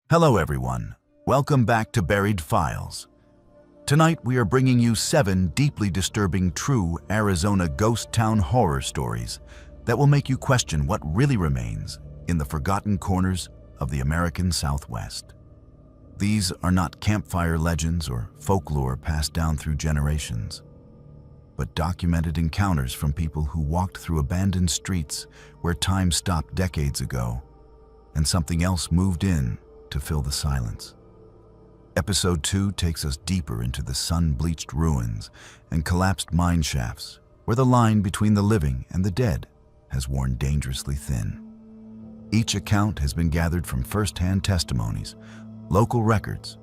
Hello everyone, welcome back to Buried Files. Tonight we are bringing you 7 deeply disturbing true Arizona ghost town horror stories that will make you question what really remains in the forgotten corners of the American Southwest. These are not campfire legends or folklore passed down through generations, but documented encounters from people who walked through abandoned streets where time stopped decades ago and something else moved in to fill the silence. Episode 2 takes us deeper into the sun-bleached ruins and collapsed mine shafts where the line between the living and the dead has worn dangerously thin. Each account has been gathered from first-hand testimonies, local records,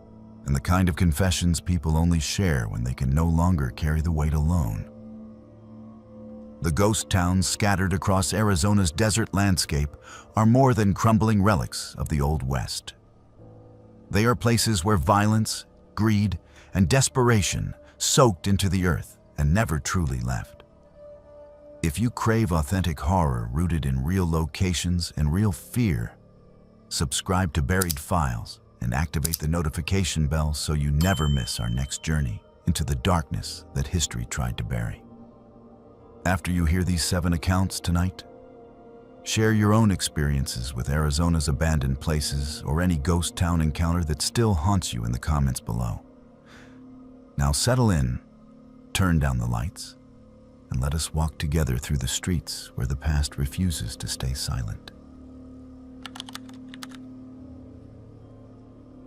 and the kind of confessions people only share when they can no longer carry the weight alone. The ghost towns scattered across Arizona's desert landscape are more than crumbling relics of the Old West. They are places where violence, greed, and desperation soaked into the earth and never truly left. If you crave authentic horror rooted in real locations and real fear, subscribe to Buried Files and activate the notification bell so you never miss our next journey into the darkness that history tried to bury. After you hear these 7 accounts tonight, share your own experiences with Arizona's abandoned places or any ghost town encounter that still haunts you in the comments below. Now settle in, turn down the lights, and let us walk together through the streets where the past refuses to stay silent.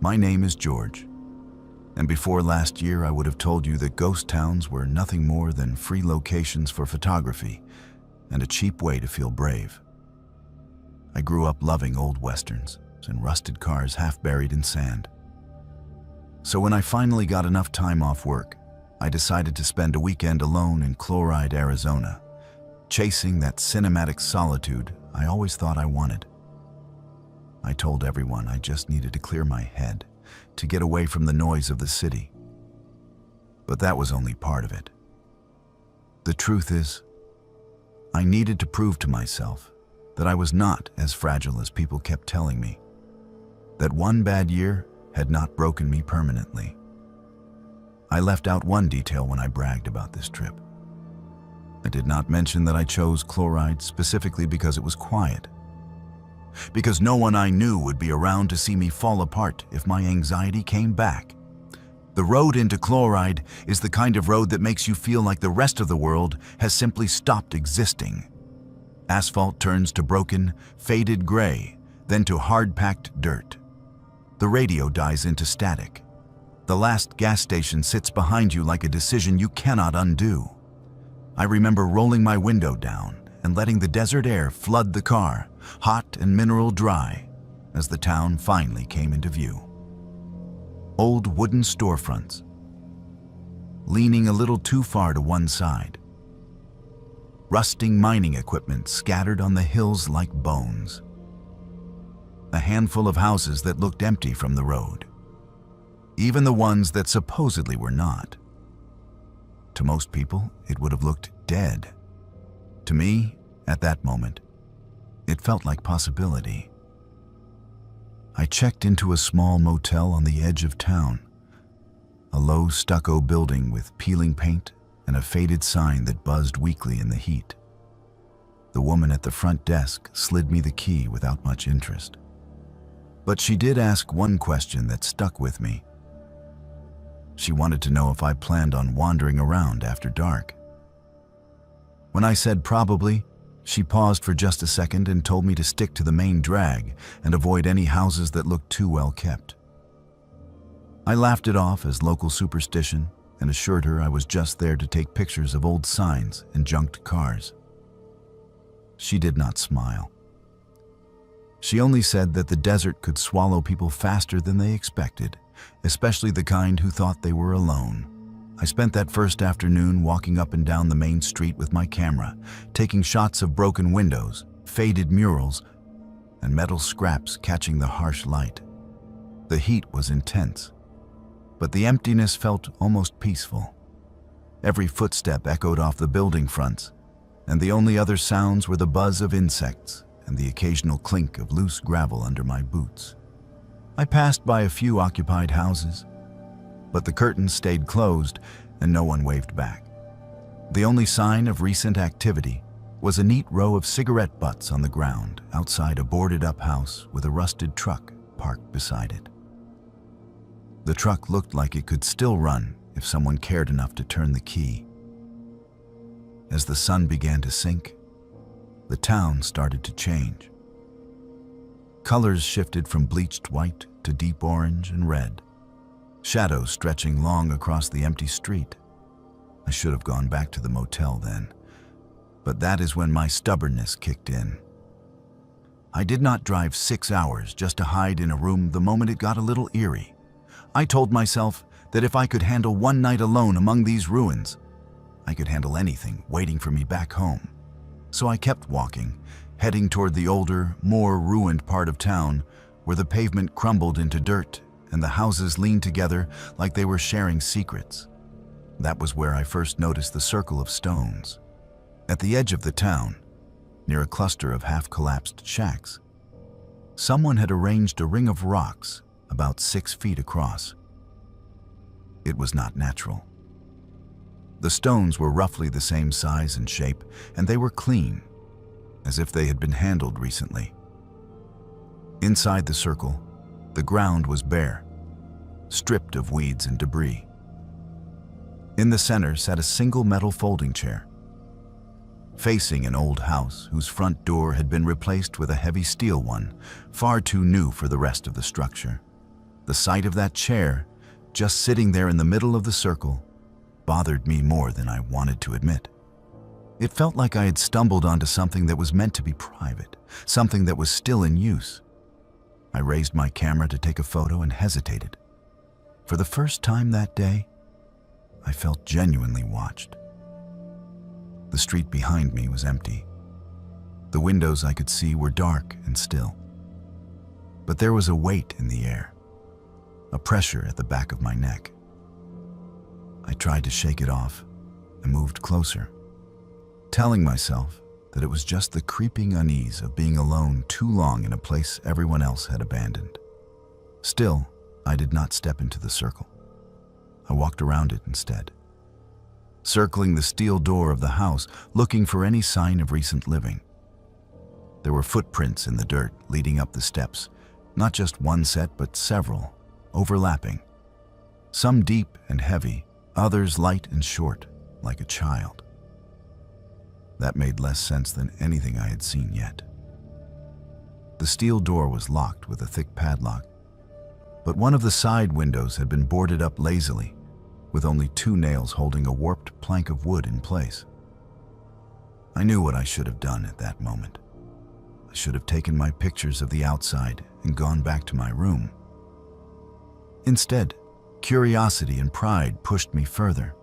My name is George, and before last year I would have told you that ghost towns were nothing more than free locations for photography and a cheap way to feel brave. I grew up loving old westerns and rusted cars half buried in sand. So when I finally got enough time off work, I decided to spend a weekend alone in Chloride, Arizona, chasing that cinematic solitude I always thought I wanted. I told everyone I just needed to clear my head, to get away from the noise of the city. But that was only part of it. The truth is, I needed to prove to myself that I was not as fragile as people kept telling me, that one bad year had not broken me permanently. I left out one detail when I bragged about this trip. I did not mention that I chose Chloride specifically because it was quiet, because no one I knew would be around to see me fall apart if my anxiety came back. The road into Chloride is the kind of road that makes you feel like the rest of the world has simply stopped existing. Asphalt turns to broken, faded gray, then to hard-packed dirt. The radio dies into static. The last gas station sits behind you like a decision you cannot undo. I remember rolling my window down and letting the desert air flood the car, hot and mineral dry, as the town finally came into view. Old wooden storefronts, leaning a little too far to one side. Rusting mining equipment scattered on the hills like bones. A handful of houses that looked empty from the road, even the ones that supposedly were not. To most people, it would have looked dead. To me, at that moment, it felt like possibility. I checked into a small motel on the edge of town, a low stucco building with peeling paint and a faded sign that buzzed weakly in the heat. The woman at the front desk slid me the key without much interest. But she did ask one question that stuck with me. She wanted to know if I planned on wandering around after dark. When I said probably, she paused for just a second and told me to stick to the main drag and avoid any houses that looked too well kept. I laughed it off as local superstition and assured her I was just there to take pictures of old signs and junked cars. She did not smile. She only said that the desert could swallow people faster than they expected, especially the kind who thought they were alone. I spent that first afternoon walking up and down the main street with my camera, taking shots of broken windows, faded murals, and metal scraps catching the harsh light. The heat was intense, but the emptiness felt almost peaceful. Every footstep echoed off the building fronts, and the only other sounds were the buzz of insects and the occasional clink of loose gravel under my boots. I passed by a few occupied houses, but the curtains stayed closed and no one waved back. The only sign of recent activity was a neat row of cigarette butts on the ground outside a boarded-up house with a rusted truck parked beside it. The truck looked like it could still run if someone cared enough to turn the key. As the sun began to sink, the town started to change. Colors shifted from bleached white to deep orange and red, shadows stretching long across the empty street. I should have gone back to the motel then, but that is when my stubbornness kicked in. I did not drive 6 hours just to hide in a room the moment it got a little eerie. I told myself that if I could handle one night alone among these ruins, I could handle anything waiting for me back home. So I kept walking, heading toward the older, more ruined part of town where the pavement crumbled into dirt and the houses leaned together like they were sharing secrets. That was where I first noticed the circle of stones. At the edge of the town, near a cluster of half-collapsed shacks, someone had arranged a ring of rocks about 6 feet across. It was not natural. The stones were roughly the same size and shape, and they were clean, as if they had been handled recently. Inside the circle, the ground was bare, stripped of weeds and debris. In the center sat a single metal folding chair, facing an old house whose front door had been replaced with a heavy steel one, far too new for the rest of the structure. The sight of that chair, just sitting there in the middle of the circle, bothered me more than I wanted to admit. It felt like I had stumbled onto something that was meant to be private, something that was still in use. I raised my camera to take a photo and hesitated. For the first time that day, I felt genuinely watched. The street behind me was empty. The windows I could see were dark and still. But there was a weight in the air, a pressure at the back of my neck. I tried to shake it off and moved closer, telling myself that it was just the creeping unease of being alone too long in a place everyone else had abandoned. Still, I did not step into the circle. I walked around it instead, circling the steel door of the house, looking for any sign of recent living. There were footprints in the dirt leading up the steps, not just one set, but several, overlapping. Some deep and heavy, others light and short, like a child. That made less sense than anything I had seen yet. The steel door was locked with a thick padlock, but one of the side windows had been boarded up lazily, with only 2 nails holding a warped plank of wood in place. I knew what I should have done at that moment. I should have taken my pictures of the outside and gone back to my room. Instead, curiosity and pride pushed me further.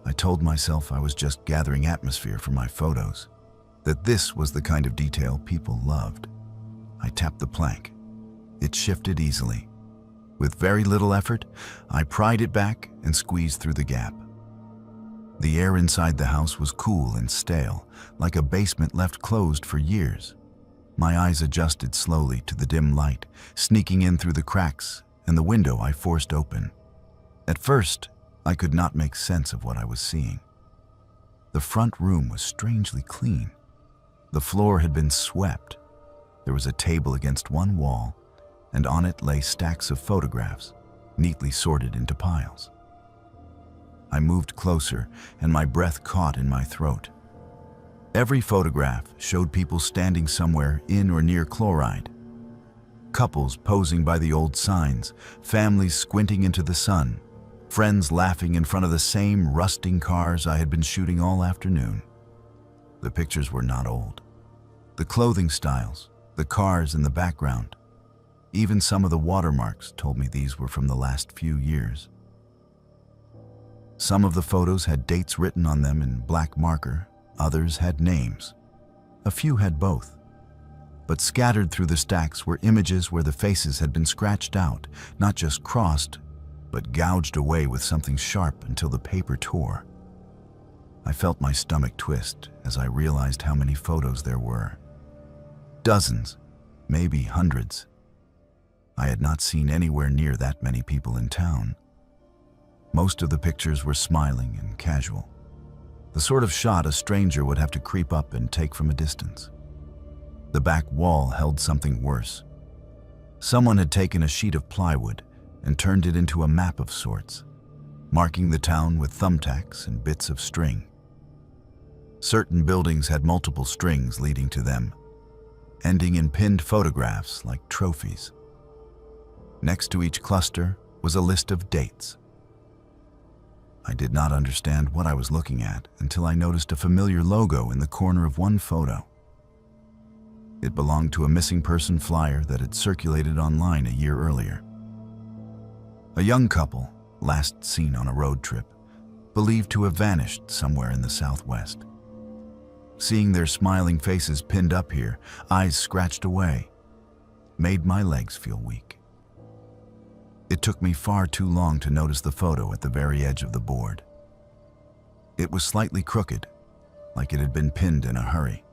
I told myself I was just gathering atmosphere for my photos, that this was the kind of detail people loved. I tapped the plank. It shifted easily. With very little effort, I pried it back and squeezed through the gap. The air inside the house was cool and stale, like a basement left closed for years. My eyes adjusted slowly to the dim light, sneaking in through the cracks and the window I forced open. At first, I could not make sense of what I was seeing. The front room was strangely clean. The floor had been swept. There was a table against one wall, and on it lay stacks of photographs, neatly sorted into piles. I moved closer, and my breath caught in my throat. Every photograph showed people standing somewhere in or near Chloride. Couples posing by the old signs, families squinting into the sun, friends laughing in front of the same rusting cars I had been shooting all afternoon. The pictures were not old. The clothing styles, the cars in the background, even some of the watermarks told me these were from the last few years. Some of the photos had dates written on them in black marker, others had names. A few had both. But scattered through the stacks were images where the faces had been scratched out, not just crossed, but gouged away with something sharp until the paper tore. I felt my stomach twist as I realized how many photos there were. Dozens, maybe hundreds. I had not seen anywhere near that many people in town. Most of the pictures were smiling and casual, the sort of shot a stranger would have to creep up and take from a distance. The back wall held something worse. Someone had taken a sheet of plywood and turned it into a map of sorts, marking the town with thumbtacks and bits of string. Certain buildings had multiple strings leading to them, ending in pinned photographs like trophies. Next to each cluster was a list of dates. I did not understand what I was looking at until I noticed a familiar logo in the corner of one photo. It belonged to a missing person flyer that had circulated online a year earlier. A young couple, last seen on a road trip, believed to have vanished somewhere in the Southwest. Seeing their smiling faces pinned up here, eyes scratched away, made my legs feel weak. It took me far too long to notice the photo at the very edge of the board. It was slightly crooked, like it had been pinned in a hurry.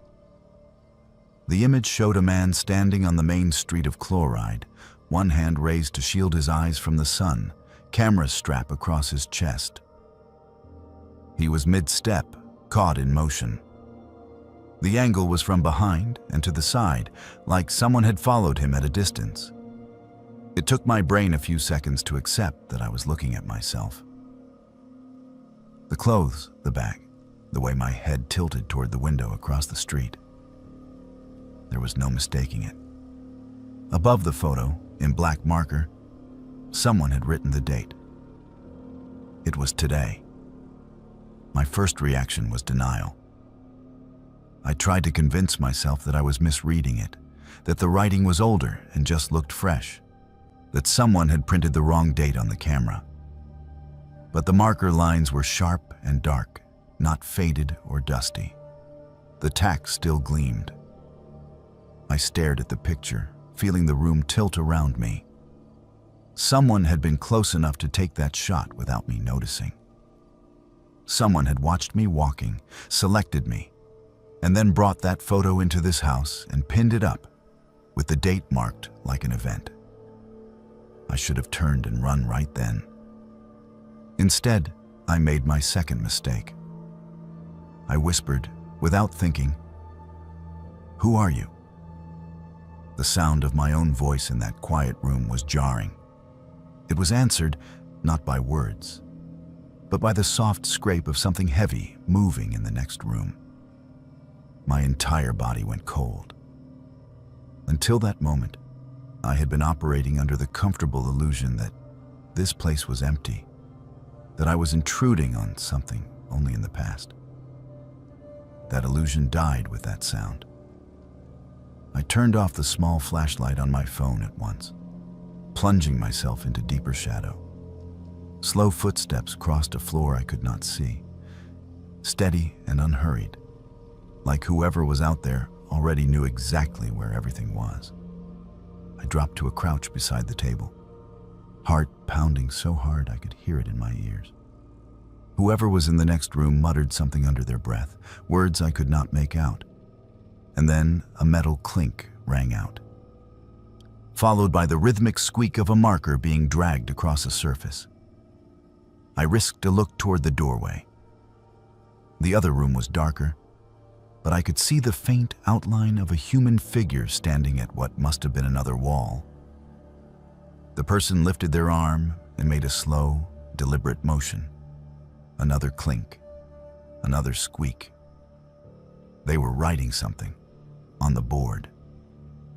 The image showed a man standing on the main street of Chloride, one hand raised to shield his eyes from the sun, camera strap across his chest. He was mid-step, caught in motion. The angle was from behind and to the side, like someone had followed him at a distance. It took my brain a few seconds to accept that I was looking at myself. The clothes, the bag, the way my head tilted toward the window across the street. There was no mistaking it. Above the photo, in black marker, someone had written the date. It was today. My first reaction was denial. I tried to convince myself that I was misreading it, that the writing was older and just looked fresh, that someone had printed the wrong date on the camera. But the marker lines were sharp and dark, not faded or dusty. The tack still gleamed. I stared at the picture, feeling the room tilt around me. Someone had been close enough to take that shot without me noticing. Someone had watched me walking, selected me, and then brought that photo into this house and pinned it up, with the date marked like an event. I should have turned and run right then. Instead, I made my second mistake. I whispered, without thinking, "Who are you?" The sound of my own voice in that quiet room was jarring. It was answered not by words, but by the soft scrape of something heavy moving in the next room. My entire body went cold. Until that moment, I had been operating under the comfortable illusion that this place was empty, that I was intruding on something only in the past. That illusion died with that sound. I turned off the small flashlight on my phone at once, plunging myself into deeper shadow. Slow footsteps crossed a floor I could not see, steady and unhurried, like whoever was out there already knew exactly where everything was. I dropped to a crouch beside the table, heart pounding so hard I could hear it in my ears. Whoever was in the next room muttered something under their breath, words I could not make out. And then a metal clink rang out, followed by the rhythmic squeak of a marker being dragged across a surface. I risked a look toward the doorway. The other room was darker, but I could see the faint outline of a human figure standing at what must have been another wall. The person lifted their arm and made a slow, deliberate motion. Another clink, another squeak. They were writing something on the board,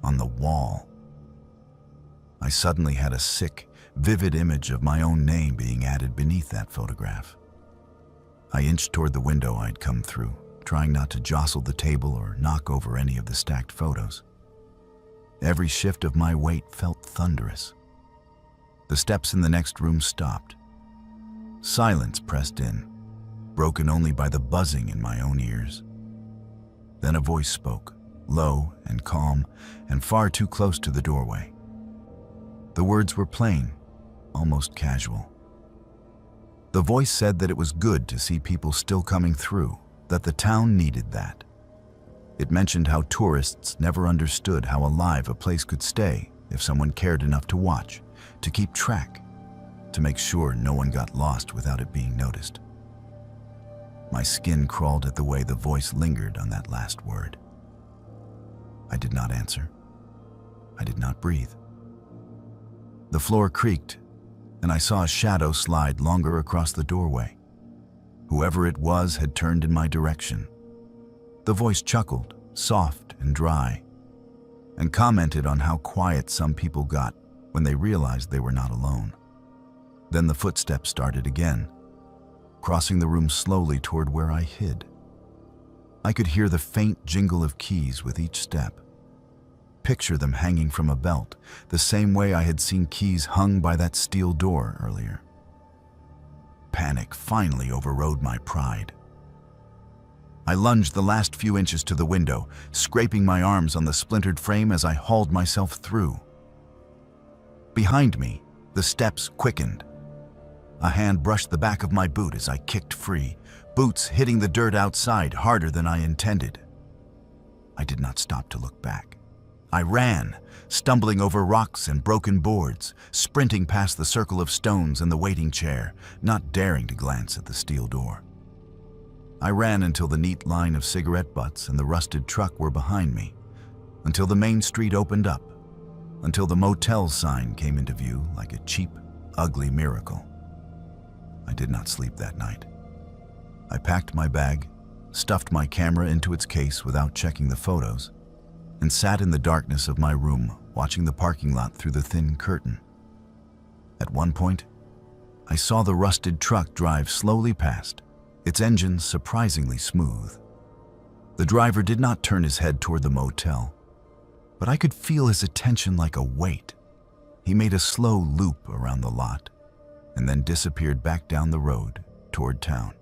on the wall. I suddenly had a sick, vivid image of my own name being added beneath that photograph. I inched toward the window I'd come through, trying not to jostle the table or knock over any of the stacked photos. Every shift of my weight felt thunderous. The steps in the next room stopped. Silence pressed in, broken only by the buzzing in my own ears. Then a voice spoke, low and calm, and far too close to the doorway. The words were plain, almost casual. The voice said that it was good to see people still coming through, that the town needed that. It mentioned how tourists never understood how alive a place could stay if someone cared enough to watch, to keep track, to make sure no one got lost without it being noticed. My skin crawled at the way the voice lingered on that last word. I did not answer. I did not breathe. The floor creaked, and I saw a shadow slide longer across the doorway. Whoever it was had turned in my direction. The voice chuckled, soft and dry, and commented on how quiet some people got when they realized they were not alone. Then the footsteps started again, crossing the room slowly toward where I hid. I could hear the faint jingle of keys with each step. Picture them hanging from a belt, the same way I had seen keys hung by that steel door earlier. Panic finally overrode my pride. I lunged the last few inches to the window, scraping my arms on the splintered frame as I hauled myself through. Behind me, the steps quickened. A hand brushed the back of my boot as I kicked free, boots hitting the dirt outside harder than I intended. I did not stop to look back. I ran, stumbling over rocks and broken boards, sprinting past the circle of stones and the waiting chair, not daring to glance at the steel door. I ran until the neat line of cigarette butts and the rusted truck were behind me, until the main street opened up, until the motel sign came into view like a cheap, ugly miracle. I did not sleep that night. I packed my bag, stuffed my camera into its case without checking the photos, and sat in the darkness of my room watching the parking lot through the thin curtain. At one point, I saw the rusted truck drive slowly past, its engine surprisingly smooth. The driver did not turn his head toward the motel, but I could feel his attention like a weight. He made a slow loop around the lot and then disappeared back down the road toward town.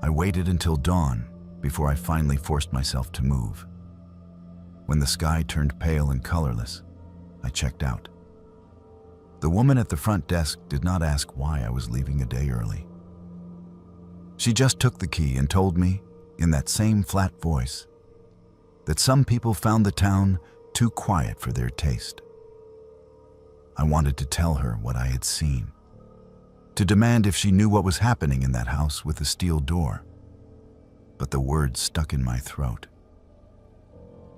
I waited until dawn before I finally forced myself to move. When the sky turned pale and colorless, I checked out. The woman at the front desk did not ask why I was leaving a day early. She just took the key and told me, in that same flat voice, that some people found the town too quiet for their taste. I wanted to tell her what I had seen, to demand if she knew what was happening in that house with the steel door, but the words stuck in my throat.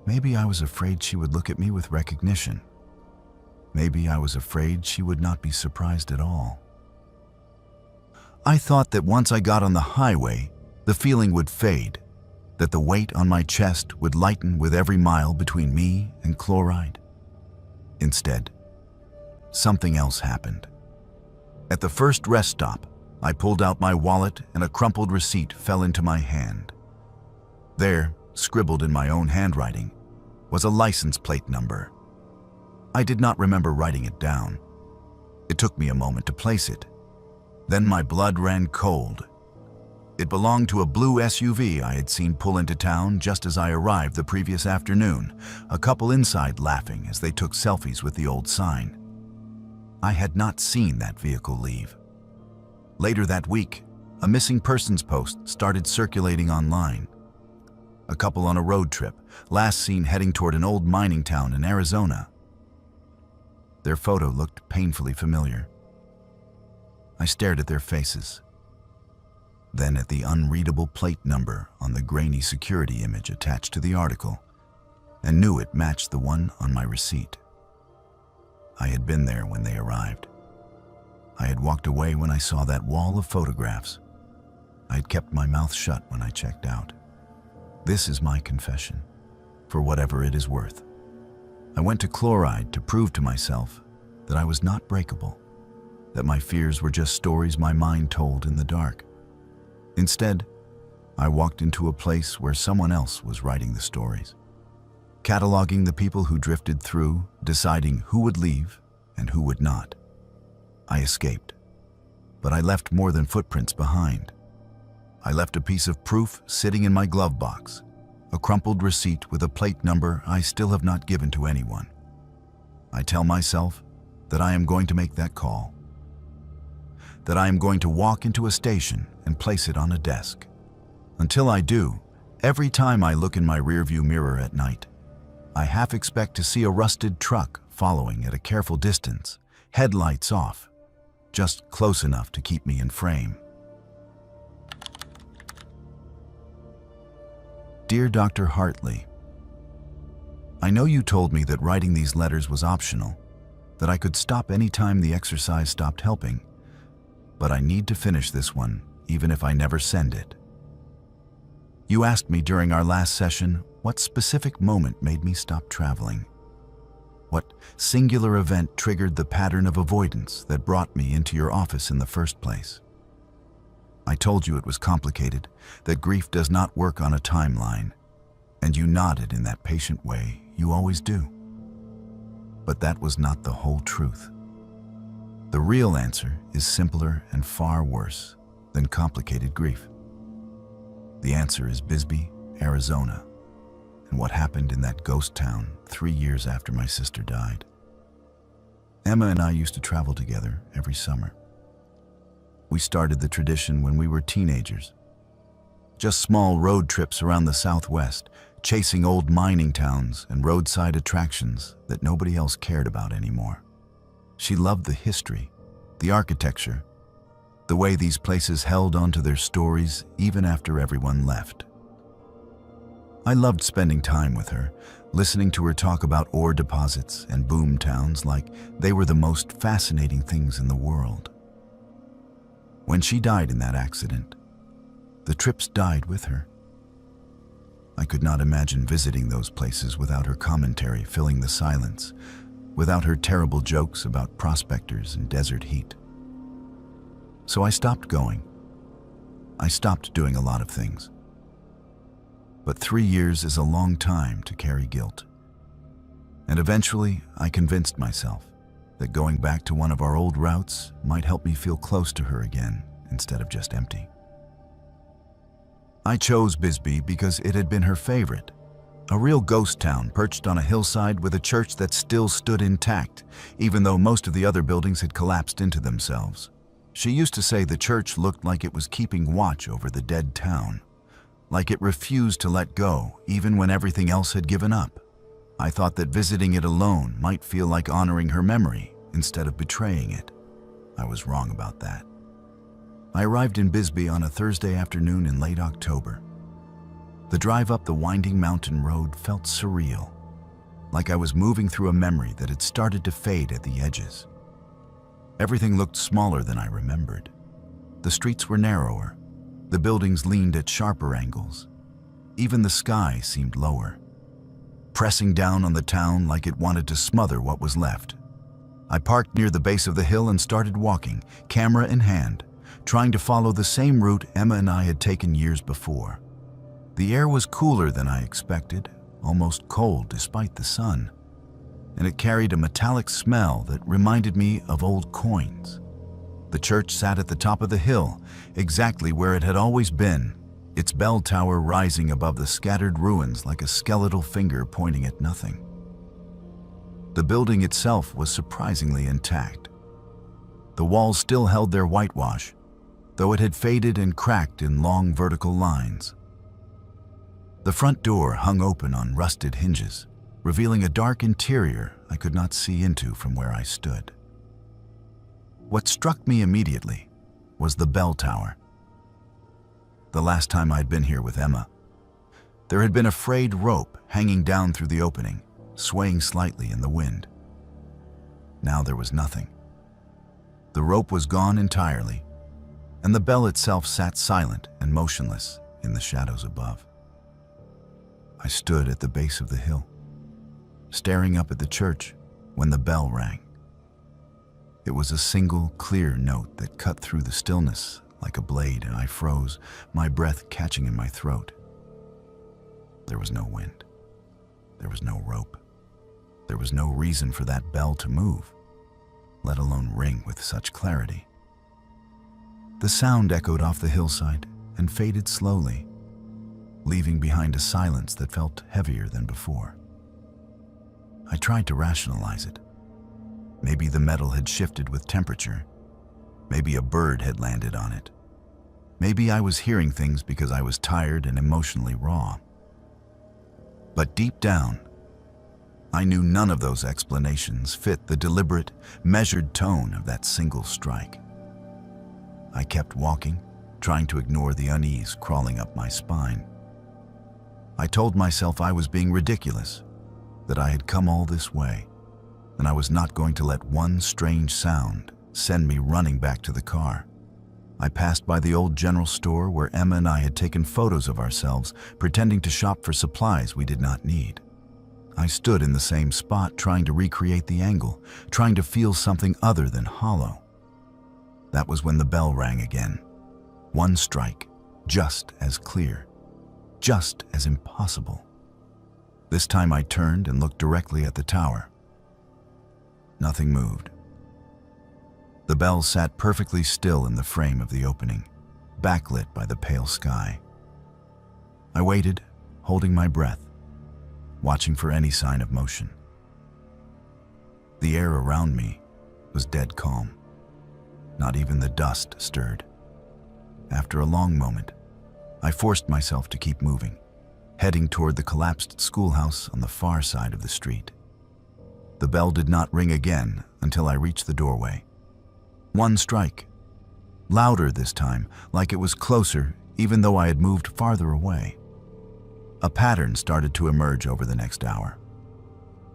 Maybe I was afraid she would look at me with recognition. Maybe I was afraid she would not be surprised at all. I thought that once I got on the highway, the feeling would fade, that the weight on my chest would lighten with every mile between me and Chloride. Instead, something else happened. At the first rest stop, I pulled out my wallet and a crumpled receipt fell into my hand. There, scribbled in my own handwriting, was a license plate number. I did not remember writing it down. It took me a moment to place it. Then my blood ran cold. It belonged to a blue SUV I had seen pull into town just as I arrived the previous afternoon, a couple inside laughing as they took selfies with the old sign. I had not seen that vehicle leave. Later that week, a missing persons post started circulating online. A couple on a road trip, last seen heading toward an old mining town in Arizona. Their photo looked painfully familiar. I stared at their faces, then at the unreadable plate number on the grainy security image attached to the article, and knew it matched the one on my receipt. I had been there when they arrived. I had walked away when I saw that wall of photographs. I had kept my mouth shut when I checked out. This is my confession, for whatever it is worth. I went to Chloride to prove to myself that I was not breakable, that my fears were just stories my mind told in the dark. Instead, I walked into a place where someone else was writing the stories, cataloging the people who drifted through, deciding who would leave and who would not. I escaped, but I left more than footprints behind. I left a piece of proof sitting in my glove box, a crumpled receipt with a plate number I still have not given to anyone. I tell myself that I am going to make that call, that I am going to walk into a station and place it on a desk. Until I do, every time I look in my rearview mirror at night, I half expect to see a rusted truck following at a careful distance, headlights off, just close enough to keep me in frame. Dear Dr. Hartley, I know you told me that writing these letters was optional, that I could stop any time the exercise stopped helping, but I need to finish this one, even if I never send it. You asked me during our last session what specific moment made me stop traveling. What singular event triggered the pattern of avoidance that brought me into your office in the first place? I told you it was complicated, that grief does not work on a timeline, and you nodded in that patient way you always do. But that was not the whole truth. The real answer is simpler and far worse than complicated grief. The answer is Bisbee, Arizona, and what happened in that ghost town 3 years after my sister died. Emma and I used to travel together every summer. We started the tradition when we were teenagers. Just small road trips around the Southwest, chasing old mining towns and roadside attractions that nobody else cared about anymore. She loved the history, the architecture, the way these places held onto their stories even after everyone left. I loved spending time with her, listening to her talk about ore deposits and boom towns like they were the most fascinating things in the world. When she died in that accident, the trips died with her. I could not imagine visiting those places without her commentary filling the silence, without her terrible jokes about prospectors and desert heat. So I stopped going. I stopped doing a lot of things. But 3 years is a long time to carry guilt. And eventually, I convinced myself that going back to one of our old routes might help me feel close to her again instead of just empty. I chose Bisbee because it had been her favorite. A real ghost town perched on a hillside with a church that still stood intact, even though most of the other buildings had collapsed into themselves. She used to say the church looked like it was keeping watch over the dead town, like it refused to let go even when everything else had given up. I thought that visiting it alone might feel like honoring her memory instead of betraying it. I was wrong about that. I arrived in Bisbee on a Thursday afternoon in late October. The drive up the winding mountain road felt surreal, like I was moving through a memory that had started to fade at the edges. Everything looked smaller than I remembered. The streets were narrower. The buildings leaned at sharper angles. Even the sky seemed lower, pressing down on the town like it wanted to smother what was left. I parked near the base of the hill and started walking, camera in hand, trying to follow the same route Emma and I had taken years before. The air was cooler than I expected, almost cold despite the sun, and it carried a metallic smell that reminded me of old coins. The church sat at the top of the hill, exactly where it had always been, its bell tower rising above the scattered ruins like a skeletal finger pointing at nothing. The building itself was surprisingly intact. The walls still held their whitewash, though it had faded and cracked in long vertical lines. The front door hung open on rusted hinges, revealing a dark interior I could not see into from where I stood. What struck me immediately was the bell tower. The last time I'd been here with Emma, there had been a frayed rope hanging down through the opening, swaying slightly in the wind. Now there was nothing. The rope was gone entirely, and the bell itself sat silent and motionless in the shadows above. I stood at the base of the hill, staring up at the church when the bell rang. It was a single, clear note that cut through the stillness like a blade, and I froze, my breath catching in my throat. There was no wind. There was no rope. There was no reason for that bell to move, let alone ring with such clarity. The sound echoed off the hillside and faded slowly, leaving behind a silence that felt heavier than before. I tried to rationalize it. Maybe the metal had shifted with temperature. Maybe a bird had landed on it. Maybe I was hearing things because I was tired and emotionally raw. But deep down, I knew none of those explanations fit the deliberate, measured tone of that single strike. I kept walking, trying to ignore the unease crawling up my spine. I told myself I was being ridiculous, that I had come all this way, and I was not going to let one strange sound send me running back to the car. I passed by the old general store where Emma and I had taken photos of ourselves, pretending to shop for supplies we did not need. I stood in the same spot, trying to recreate the angle, trying to feel something other than hollow. That was when the bell rang again. One strike, just as clear, just as impossible. This time I turned and looked directly at the tower. Nothing moved. The bell sat perfectly still in the frame of the opening, backlit by the pale sky. I waited, holding my breath, watching for any sign of motion. The air around me was dead calm. Not even the dust stirred. After a long moment, I forced myself to keep moving, heading toward the collapsed schoolhouse on the far side of the street. The bell did not ring again until I reached the doorway. One strike. Louder this time, like it was closer, even though I had moved farther away. A pattern started to emerge over the next hour.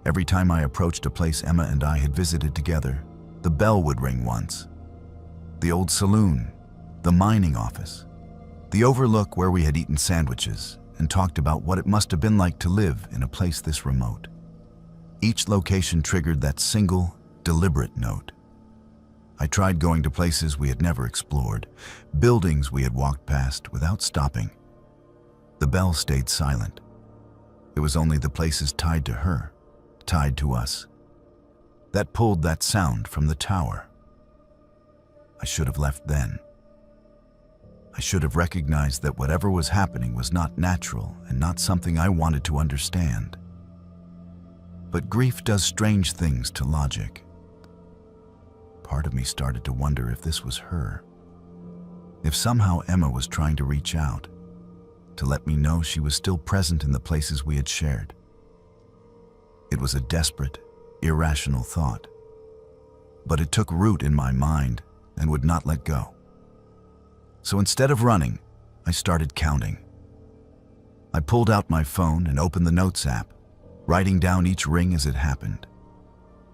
Every time I approached a place Emma and I had visited together, the bell would ring once. The old saloon, the mining office, the overlook where we had eaten sandwiches and talked about what it must have been like to live in a place this remote. Each location triggered that single, deliberate note. I tried going to places we had never explored, buildings we had walked past without stopping. The bell stayed silent. It was only the places tied to her, tied to us, that pulled that sound from the tower. I should have left then. I should have recognized that whatever was happening was not natural and not something I wanted to understand. But grief does strange things to logic. Part of me started to wonder if this was her. If somehow Emma was trying to reach out, to let me know she was still present in the places we had shared. It was a desperate, irrational thought, but it took root in my mind and would not let go. So instead of running, I started counting. I pulled out my phone and opened the Notes app, writing down each ring as it happened.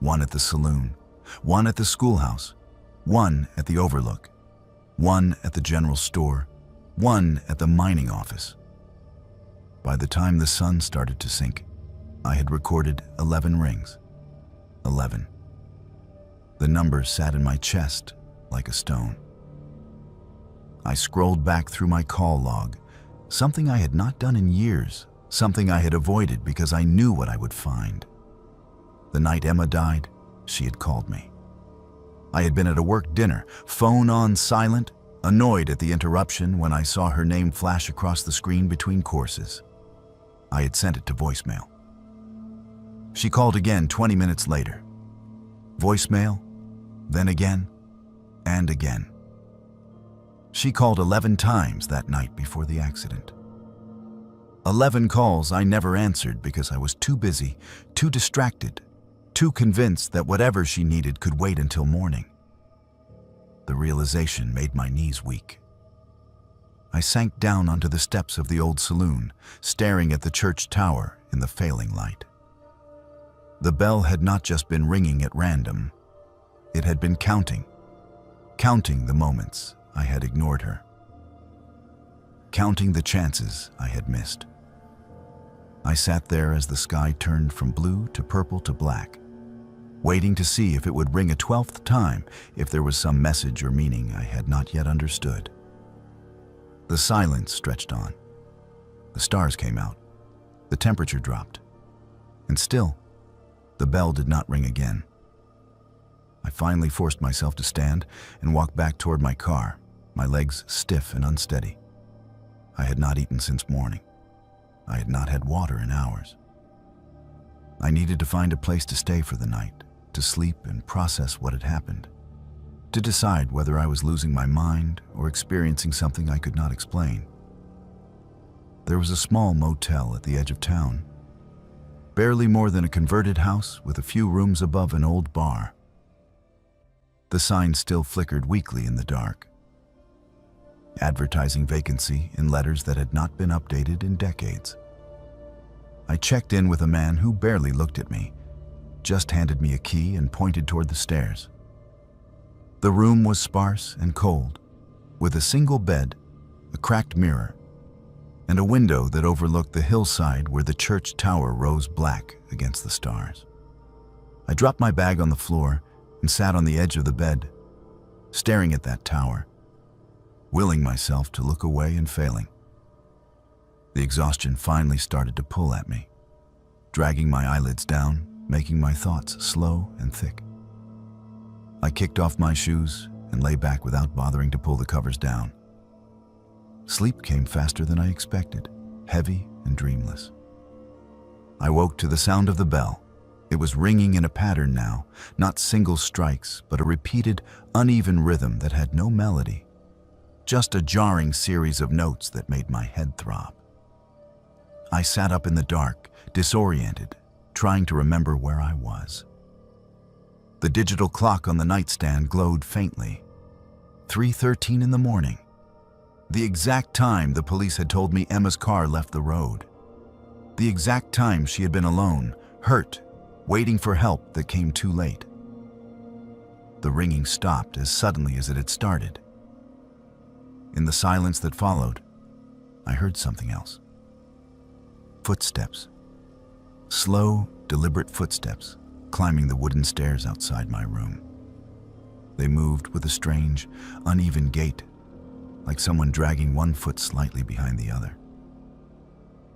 One at the saloon, one at the schoolhouse, one at the overlook, one at the general store, one at the mining office. By the time the sun started to sink, I had recorded 11 rings. 11. The number sat in my chest like a stone. I scrolled back through my call log, something I had not done in years, something I had avoided because I knew what I would find. The night Emma died, she had called me. I had been at a work dinner, phone on silent, annoyed at the interruption when I saw her name flash across the screen between courses. I had sent it to voicemail. She called again 20 minutes later. Voicemail, then again, and again. She called 11 times that night before the accident. 11 calls I never answered because I was too busy, too distracted, too convinced that whatever she needed could wait until morning. The realization made my knees weak. I sank down onto the steps of the old saloon, staring at the church tower in the failing light. The bell had not just been ringing at random. It had been counting the moments I had ignored her, counting the chances I had missed. I sat there as the sky turned from blue to purple to black, waiting to see if it would ring a 12th time, if there was some message or meaning I had not yet understood. The silence stretched on. The stars came out. The temperature dropped. And still, the bell did not ring again. I finally forced myself to stand and walk back toward my car, my legs stiff and unsteady. I had not eaten since morning. I had not had water in hours. I needed to find a place to stay for the night, to sleep and process what had happened, to decide whether I was losing my mind or experiencing something I could not explain. There was a small motel at the edge of town. barely more than a converted house with a few rooms above an old bar. The sign still flickered weakly in the dark, advertising vacancy in letters that had not been updated in decades. I checked in with a man who barely looked at me, just handed me a key and pointed toward the stairs. The room was sparse and cold, with a single bed, a cracked mirror, and a window that overlooked the hillside where the church tower rose black against the stars. I dropped my bag on the floor and sat on the edge of the bed, staring at that tower, willing myself to look away and failing. The exhaustion finally started to pull at me, dragging my eyelids down, making my thoughts slow and thick. I kicked off my shoes and lay back without bothering to pull the covers down. Sleep came faster than I expected, heavy and dreamless. I woke to the sound of the bell. It was ringing in a pattern now, not single strikes, but a repeated, uneven rhythm that had no melody, just a jarring series of notes that made my head throb. I sat up in the dark, disoriented, trying to remember where I was. The digital clock on the nightstand glowed faintly. 3:13 in the morning. The exact time the police had told me Emma's car left the road. The exact time she had been alone, hurt, waiting for help that came too late. The ringing stopped as suddenly as it had started. In the silence that followed, I heard something else. Footsteps. Slow, deliberate footsteps climbing the wooden stairs outside my room. They moved with a strange, uneven gait, like someone dragging one foot slightly behind the other.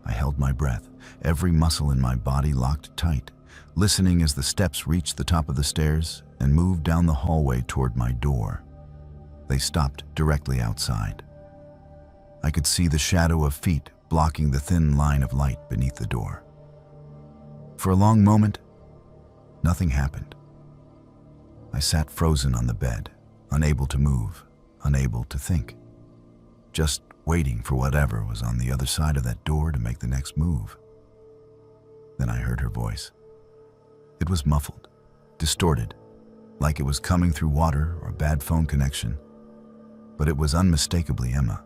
I held my breath, every muscle in my body locked tight, listening as the steps reached the top of the stairs and moved down the hallway toward my door. They stopped directly outside. I could see the shadow of feet blocking the thin line of light beneath the door. For a long moment, nothing happened. I sat frozen on the bed, unable to move, unable to think, just waiting for whatever was on the other side of that door to make the next move. Then I heard her voice. It was muffled, distorted, like it was coming through water or a bad phone connection, but it was unmistakably Emma.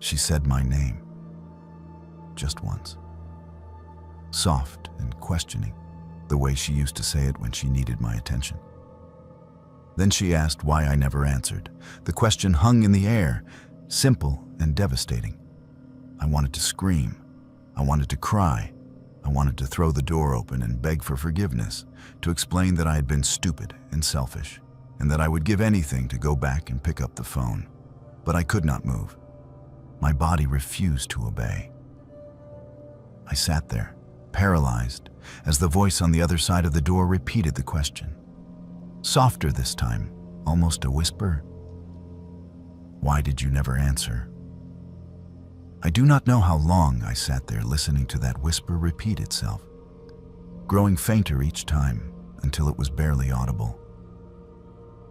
She said my name, just once. Soft and questioning, the way she used to say it when she needed my attention. Then she asked why I never answered. The question hung in the air, simple and devastating. I wanted to scream. I wanted to cry. I wanted to throw the door open and beg for forgiveness, to explain that I had been stupid and selfish, and that I would give anything to go back and pick up the phone. But I could not move. My body refused to obey. I sat there, paralyzed, as the voice on the other side of the door repeated the question. Softer this time, almost a whisper. Why did you never answer? I do not know how long I sat there listening to that whisper repeat itself, growing fainter each time until it was barely audible.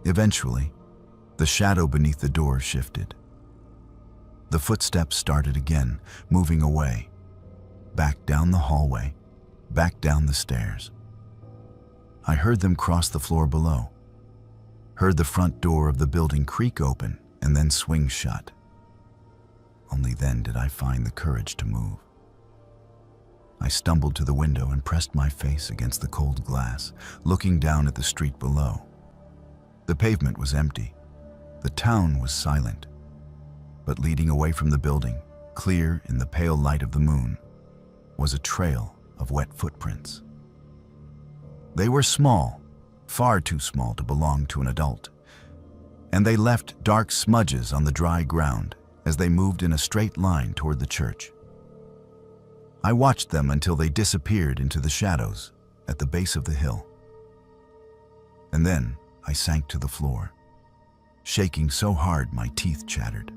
Eventually, the shadow beneath the door shifted. The footsteps started again, moving away, back down the hallway, back down the stairs. I heard them cross the floor below, heard the front door of the building creak open and then swing shut. Only then did I find the courage to move. I stumbled to the window and pressed my face against the cold glass, looking down at the street below. The pavement was empty. The town was silent. But leading away from the building, clear in the pale light of the moon, was a trail of wet footprints. They were small, far too small to belong to an adult, and they left dark smudges on the dry ground as they moved in a straight line toward the church. I watched them until they disappeared into the shadows at the base of the hill. And then I sank to the floor, shaking so hard my teeth chattered.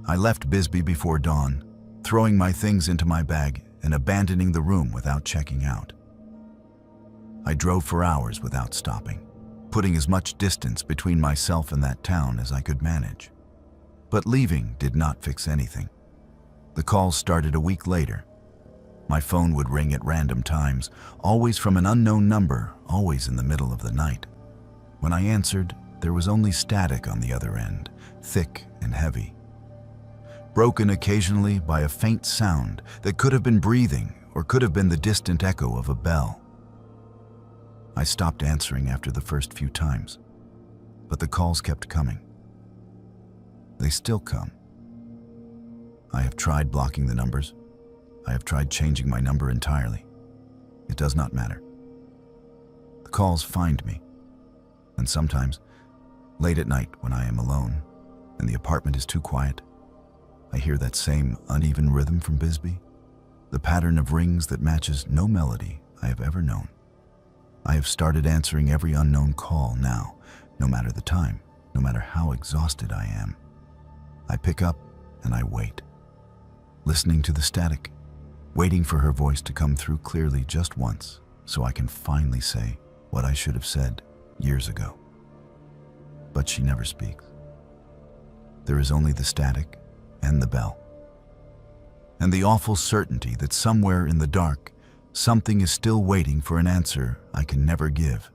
I left Bisbee before dawn, throwing my things into my bag and abandoning the room without checking out. I drove for hours without stopping, putting as much distance between myself and that town as I could manage. But leaving did not fix anything. The calls started a week later. My phone would ring at random times, always from an unknown number, always in the middle of the night. When I answered, there was only static on the other end, thick and heavy, broken occasionally by a faint sound that could have been breathing or could have been the distant echo of a bell. I stopped answering after the first few times, but the calls kept coming. They still come. I have tried blocking the numbers. I have tried changing my number entirely. It does not matter. The calls find me, and sometimes, late at night when I am alone and the apartment is too quiet, I hear that same uneven rhythm from Bisbee, the pattern of rings that matches no melody I have ever known. I have started answering every unknown call now, no matter the time, no matter how exhausted I am. I pick up and I wait, listening to the static, waiting for her voice to come through clearly just once so I can finally say what I should have said years ago. But she never speaks. There is only the static and the bell, and the awful certainty that somewhere in the dark, something is still waiting for an answer I can never give.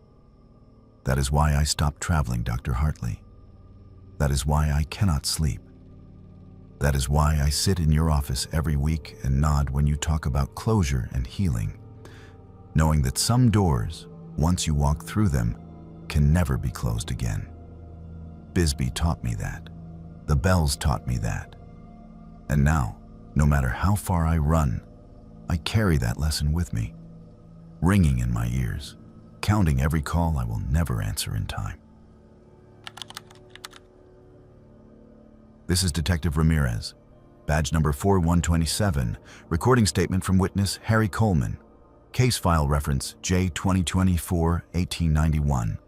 That is why I stopped traveling, Dr. Hartley. That is why I cannot sleep. That is why I sit in your office every week and nod when you talk about closure and healing, knowing that some doors, once you walk through them, can never be closed again. Bisbee taught me that. The bells taught me that. And now, no matter how far I run, I carry that lesson with me, ringing in my ears, counting every call I will never answer in time. This is Detective Ramirez, badge number 4127, recording statement from witness Harry Coleman, case file reference J2024-1891,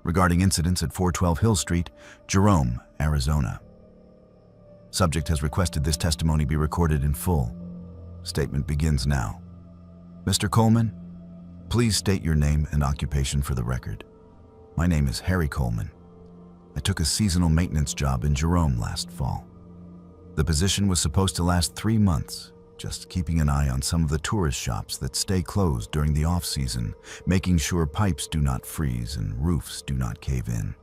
regarding incidents at 412 Hill Street, Jerome, Arizona. Subject has requested this testimony be recorded in full. Statement begins now. Mr. Coleman, please state your name and occupation for the record. My name is Harry Coleman. I took a seasonal maintenance job in Jerome last fall. The position was supposed to last 3 months, just keeping an eye on some of the tourist shops that stay closed during the off-season, making sure pipes do not freeze and roofs do not cave in.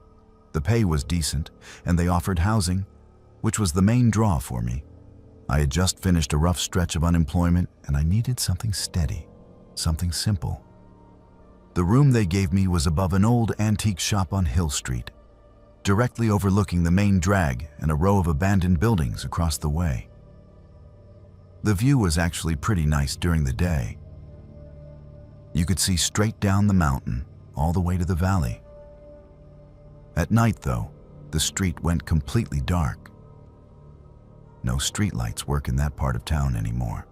The pay was decent, and they offered housing, which was the main draw for me. I had just finished a rough stretch of unemployment, and I needed something steady, something simple. The room they gave me was above an old antique shop on Hill Street, directly overlooking the main drag and a row of abandoned buildings across the way. The view was actually pretty nice during the day. You could see straight down the mountain, all the way to the valley. At night, though, the street went completely dark. No streetlights work in that part of town anymore.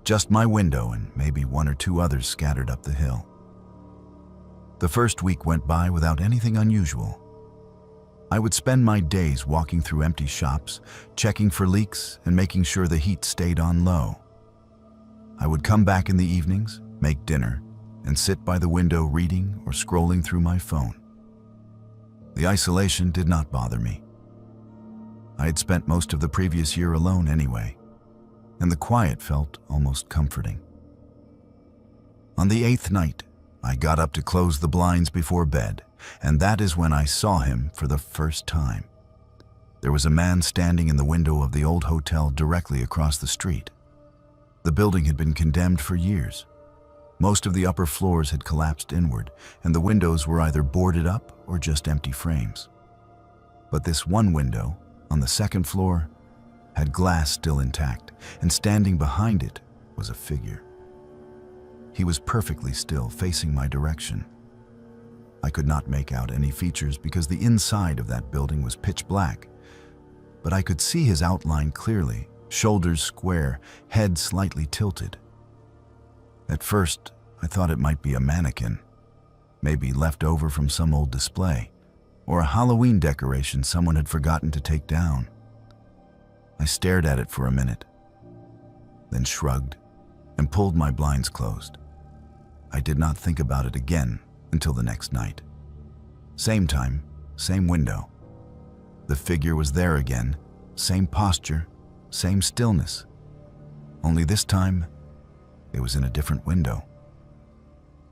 Just my window and maybe 1 or 2 others scattered up the hill. The first week went by without anything unusual. I would spend my days walking through empty shops, checking for leaks and making sure the heat stayed on low. I would come back in the evenings, make dinner, and sit by the window reading or scrolling through my phone. The isolation did not bother me. I had spent most of the previous year alone anyway, and the quiet felt almost comforting. On the 8th night, I got up to close the blinds before bed, and that is when I saw him for the first time. There was a man standing in the window of the old hotel directly across the street. The building had been condemned for years. Most of the upper floors had collapsed inward, and the windows were either boarded up or just empty frames. But this one window, on the 2nd floor, had glass still intact, and standing behind it was a figure. He was perfectly still, facing my direction. I could not make out any features because the inside of that building was pitch black, but I could see his outline clearly, shoulders square, head slightly tilted. At first, I thought it might be a mannequin, maybe left over from some old display, or a Halloween decoration someone had forgotten to take down. I stared at it for a minute, then shrugged and pulled my blinds closed. I did not think about it again until the next night. Same time, same window. The figure was there again, same posture, same stillness. Only this time, it was in a different window.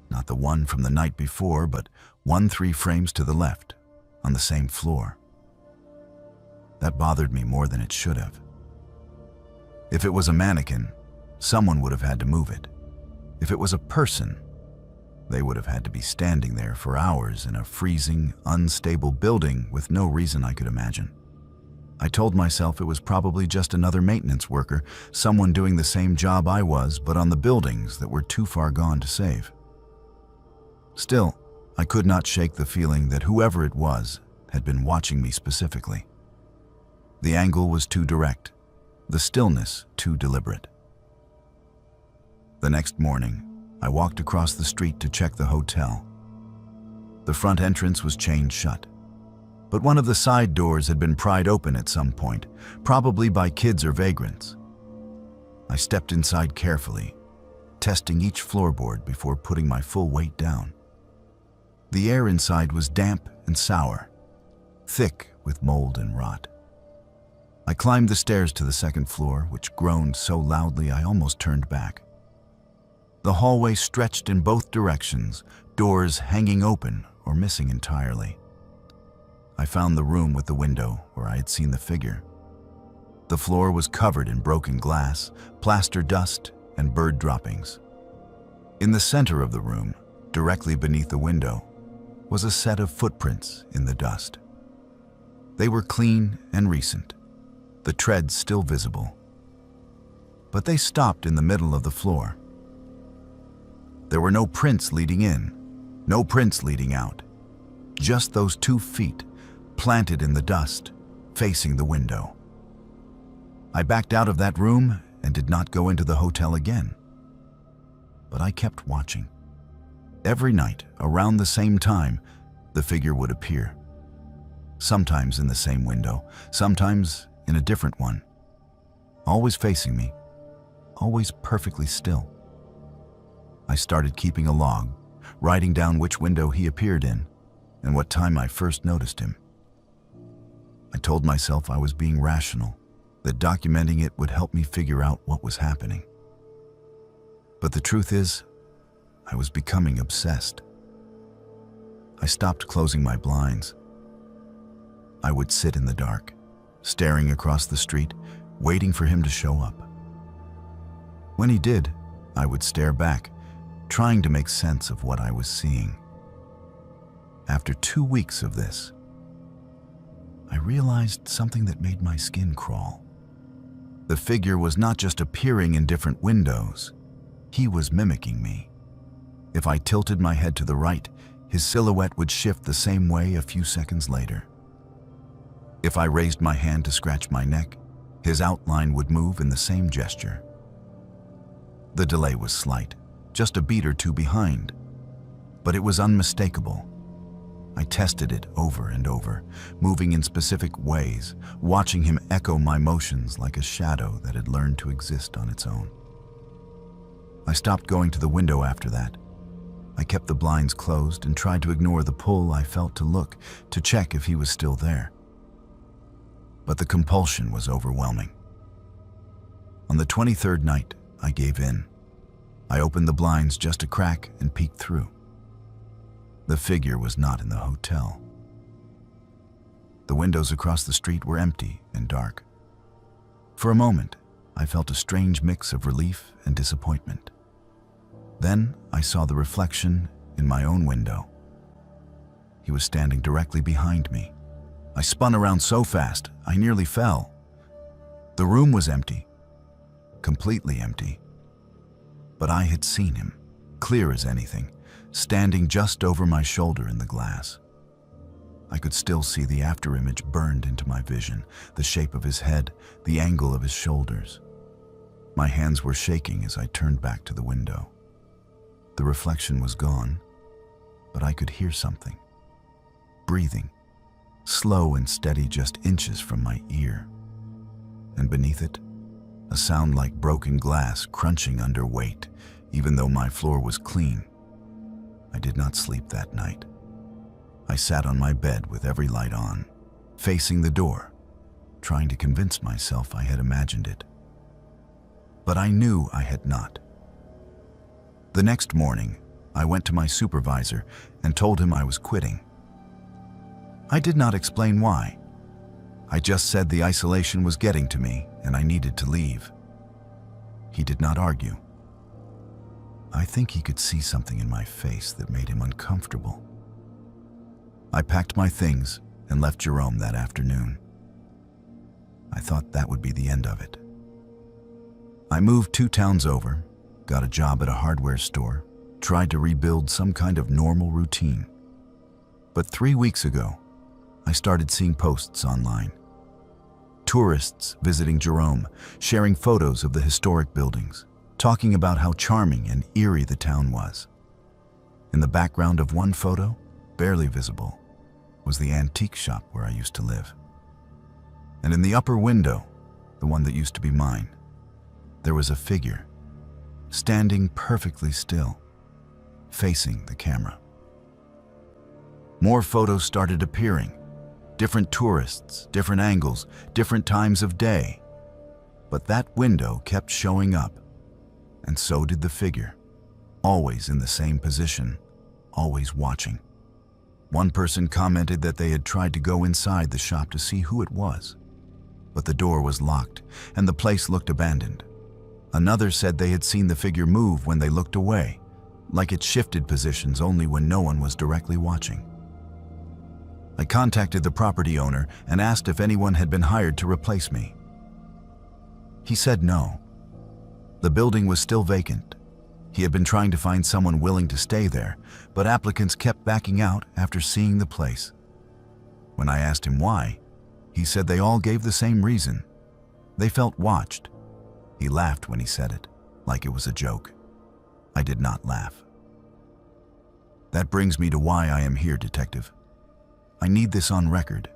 Not the one from the night before, but 3 frames to the left, on the same floor. That bothered me more than it should have. If it was a mannequin, someone would have had to move it. If it was a person, they would have had to be standing there for hours in a freezing, unstable building with no reason I could imagine. I told myself it was probably just another maintenance worker, someone doing the same job I was, but on the buildings that were too far gone to save. Still, I could not shake the feeling that whoever it was had been watching me specifically. The angle was too direct, the stillness too deliberate. The next morning, I walked across the street to check the hotel. The front entrance was chained shut, but one of the side doors had been pried open at some point, probably by kids or vagrants. I stepped inside carefully, testing each floorboard before putting my full weight down. The air inside was damp and sour, thick with mold and rot. I climbed the stairs to the second floor, which groaned so loudly I almost turned back. The hallway stretched in both directions, doors hanging open or missing entirely. I found the room with the window where I had seen the figure. The floor was covered in broken glass, plaster dust, and bird droppings. In the center of the room, directly beneath the window, was a set of footprints in the dust. They were clean and recent, the treads still visible. But they stopped in the middle of the floor. There were no prints leading in, no prints leading out. Just those 2 feet, planted in the dust, facing the window. I backed out of that room and did not go into the hotel again. But I kept watching. Every night, around the same time, the figure would appear. Sometimes in the same window, sometimes in a different one. Always facing me, always perfectly still. I started keeping a log, writing down which window he appeared in and what time I first noticed him. I told myself I was being rational, that documenting it would help me figure out what was happening. But the truth is, I was becoming obsessed. I stopped closing my blinds. I would sit in the dark, staring across the street, waiting for him to show up. When he did, I would stare back, trying to make sense of what I was seeing. After 2 weeks of this, I realized something that made my skin crawl. The figure was not just appearing in different windows, he was mimicking me. If I tilted my head to the right, his silhouette would shift the same way a few seconds later. If I raised my hand to scratch my neck, his outline would move in the same gesture. The delay was slight, just a beat or two behind, but it was unmistakable. I tested it over and over, moving in specific ways, watching him echo my motions like a shadow that had learned to exist on its own. I stopped going to the window after that. I kept the blinds closed and tried to ignore the pull I felt to look, to check if he was still there. But the compulsion was overwhelming. On the 23rd night, I gave in. I opened the blinds just a crack and peeked through. The figure was not in the hotel. The windows across the street were empty and dark. For a moment, I felt a strange mix of relief and disappointment. Then I saw the reflection in my own window. He was standing directly behind me. I spun around so fast, I nearly fell. The room was empty, completely empty. But I had seen him, clear as anything, standing just over my shoulder in the glass. I could still see the afterimage burned into my vision, the shape of his head, the angle of his shoulders. My hands were shaking as I turned back to the window. The reflection was gone, but I could hear something. Breathing, slow and steady just inches from my ear. And beneath it, a sound like broken glass crunching under weight, even though my floor was clean. I did not sleep that night. I sat on my bed with every light on, facing the door, trying to convince myself I had imagined it. but I knew I had not. The next morning, I went to my supervisor and told him I was quitting. I did not explain why. I just said the isolation was getting to me and I needed to leave. He did not argue. I think he could see something in my face that made him uncomfortable. I packed my things and left Jerome that afternoon. I thought that would be the end of it. I moved 2 towns over, got a job at a hardware store, tried to rebuild some kind of normal routine. But 3 weeks ago, I started seeing posts online. Tourists visiting Jerome, sharing photos of the historic buildings, talking about how charming and eerie the town was. In the background of one photo, barely visible, was the antique shop where I used to live. And in the upper window, the one that used to be mine, there was a figure, standing perfectly still, facing the camera. More photos started appearing, different tourists, different angles, different times of day. But that window kept showing up, and so did the figure, always in the same position, always watching. One person commented that they had tried to go inside the shop to see who it was, but the door was locked and the place looked abandoned. Another said they had seen the figure move when they looked away, like it shifted positions only when no one was directly watching. I contacted the property owner and asked if anyone had been hired to replace me. He said no. The building was still vacant. He had been trying to find someone willing to stay there, but applicants kept backing out after seeing the place. When I asked him why, he said they all gave the same reason. They felt watched. He laughed when he said it, like it was a joke. I did not laugh. That brings me to why I am here, Detective. I need this on record.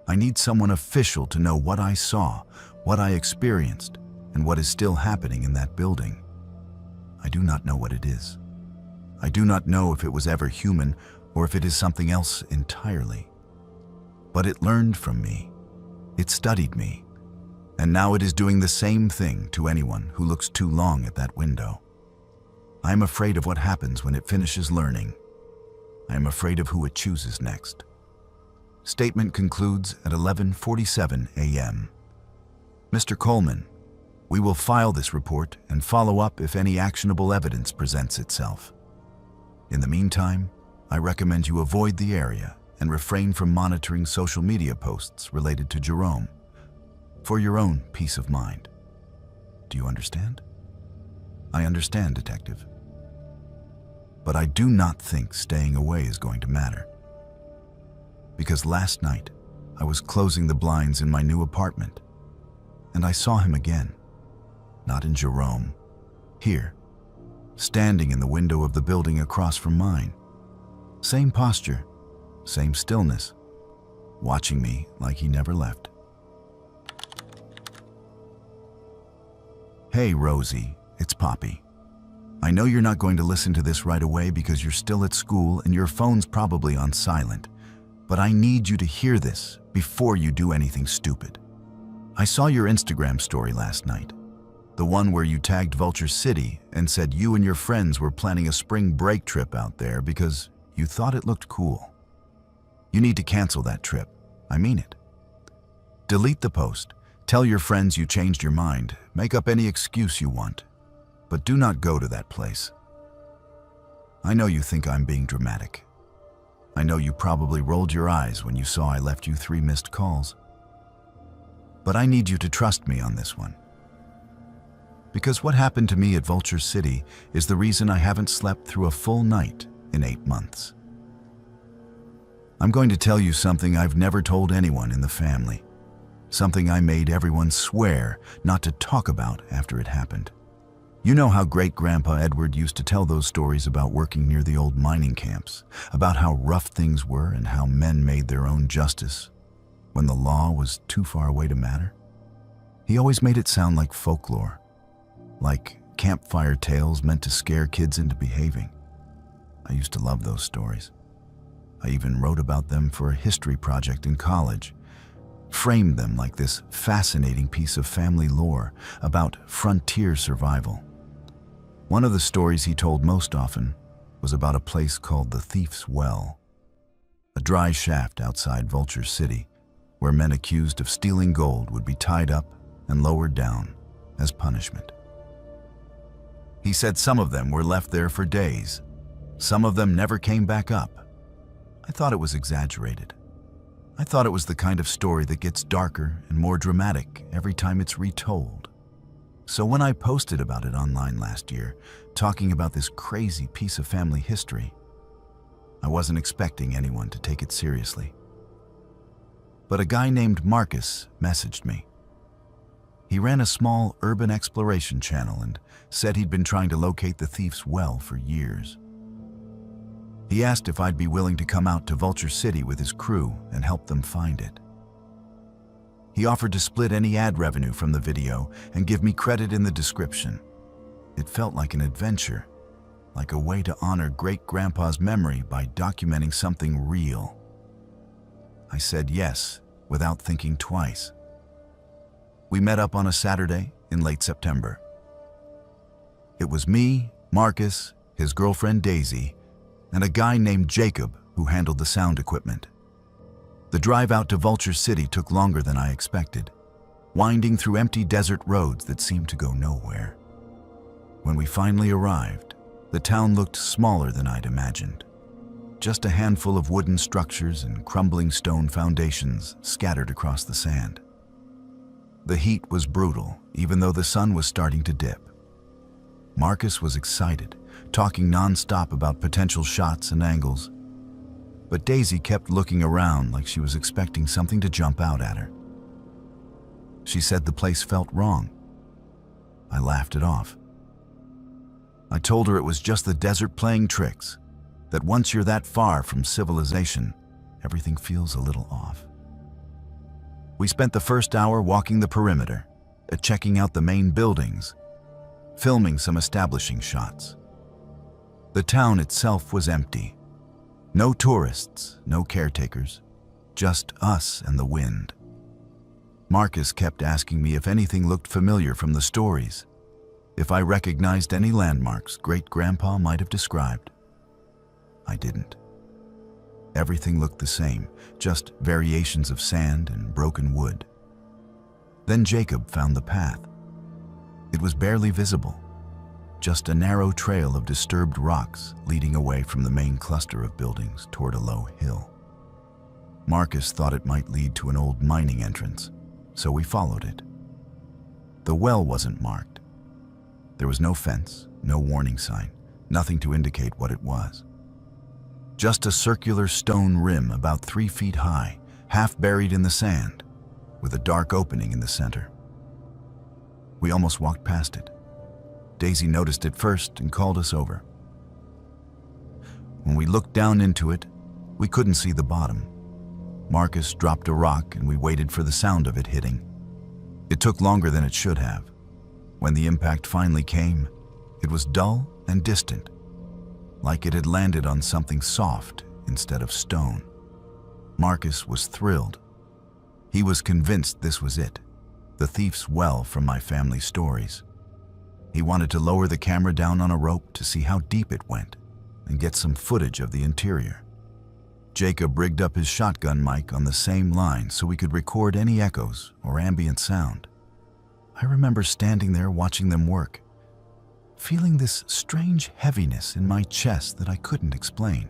I need someone official to know what I saw, what I experienced, and what is still happening in that building. I do not know what it is. I do not know if it was ever human or if it is something else entirely. But it learned from me. It studied me. And now it is doing the same thing to anyone who looks too long at that window. I am afraid of what happens when it finishes learning. I am afraid of who it chooses next. Statement concludes at 11:47 a.m. Mr. Coleman, we will file this report and follow up if any actionable evidence presents itself. In the meantime, I recommend you avoid the area and refrain from monitoring social media posts related to Jerome, for your own peace of mind. Do you understand? I understand, Detective. But I do not think staying away is going to matter. Because last night, I was closing the blinds in my new apartment, and I saw him again. Not in Jerome, here, standing in the window of the building across from mine. Same posture, same stillness, watching me like he never left. Hey, Rosie, it's Poppy. I know you're not going to listen to this right away because you're still at school and your phone's probably on silent, but I need you to hear this before you do anything stupid. I saw your Instagram story last night. The one where you tagged Vulture City and said you and your friends were planning a spring break trip out there because you thought it looked cool. You need to cancel that trip. I mean it. Delete the post. Tell your friends you changed your mind. Make up any excuse you want. But do not go to that place. I know you think I'm being dramatic. I know you probably rolled your eyes when you saw I left you 3 missed calls. But I need you to trust me on this one. Because what happened to me at Vulture City is the reason I haven't slept through a full night in 8 months. I'm going to tell you something I've never told anyone in the family. Something I made everyone swear not to talk about after it happened. You know how Great-Grandpa Edward used to tell those stories about working near the old mining camps, about how rough things were and how men made their own justice when the law was too far away to matter? He always made it sound like folklore, like campfire tales meant to scare kids into behaving. I used to love those stories. I even wrote about them for a history project in college, framed them like this fascinating piece of family lore about frontier survival. One of the stories he told most often was about a place called the Thief's Well, a dry shaft outside Vulture City where men accused of stealing gold would be tied up and lowered down as punishment. He said some of them were left there for days. Some of them never came back up. I thought it was exaggerated. I thought it was the kind of story that gets darker and more dramatic every time it's retold. So when I posted about it online last year, talking about this crazy piece of family history, I wasn't expecting anyone to take it seriously. But a guy named Marcus messaged me. He ran a small urban exploration channel and said he'd been trying to locate the Thief's Well for years. He asked if I'd be willing to come out to Vulture City with his crew and help them find it. He offered to split any ad revenue from the video and give me credit in the description. It felt like an adventure, like a way to honor great-grandpa's memory by documenting something real. I said yes, without thinking twice. We met up on a Saturday in late September. It was me, Marcus, his girlfriend Daisy, and a guy named Jacob who handled the sound equipment. The drive out to Vulture City took longer than I expected, winding through empty desert roads that seemed to go nowhere. When we finally arrived, the town looked smaller than I'd imagined. Just a handful of wooden structures and crumbling stone foundations scattered across the sand. The heat was brutal, even though the sun was starting to dip. Marcus was excited, talking non-stop about potential shots and angles. But Daisy kept looking around like she was expecting something to jump out at her. She said the place felt wrong. I laughed it off. I told her it was just the desert playing tricks, that once you're that far from civilization, everything feels a little off. We spent the first hour walking the perimeter, checking out the main buildings, filming some establishing shots. The town itself was empty. No tourists, no caretakers, just us and the wind. Marcus kept asking me if anything looked familiar from the stories, if I recognized any landmarks Great-Grandpa might have described. I didn't. Everything looked the same, just variations of sand and broken wood. Then Jacob found the path. It was barely visible, just a narrow trail of disturbed rocks leading away from the main cluster of buildings toward a low hill. Marcus thought it might lead to an old mining entrance, so we followed it. The well wasn't marked. There was no fence, no warning sign, nothing to indicate what it was. Just a circular stone rim about 3 feet high, half buried in the sand, with a dark opening in the center. We almost walked past it. Daisy noticed it first and called us over. When we looked down into it, we couldn't see the bottom. Marcus dropped a rock and we waited for the sound of it hitting. It took longer than it should have. When the impact finally came, it was dull and distant, like it had landed on something soft instead of stone. Marcus was thrilled. He was convinced this was it, the Thief's Well from my family stories. He wanted to lower the camera down on a rope to see how deep it went and get some footage of the interior. Jacob rigged up his shotgun mic on the same line so we could record any echoes or ambient sound. I remember standing there watching them work, feeling this strange heaviness in my chest that I couldn't explain.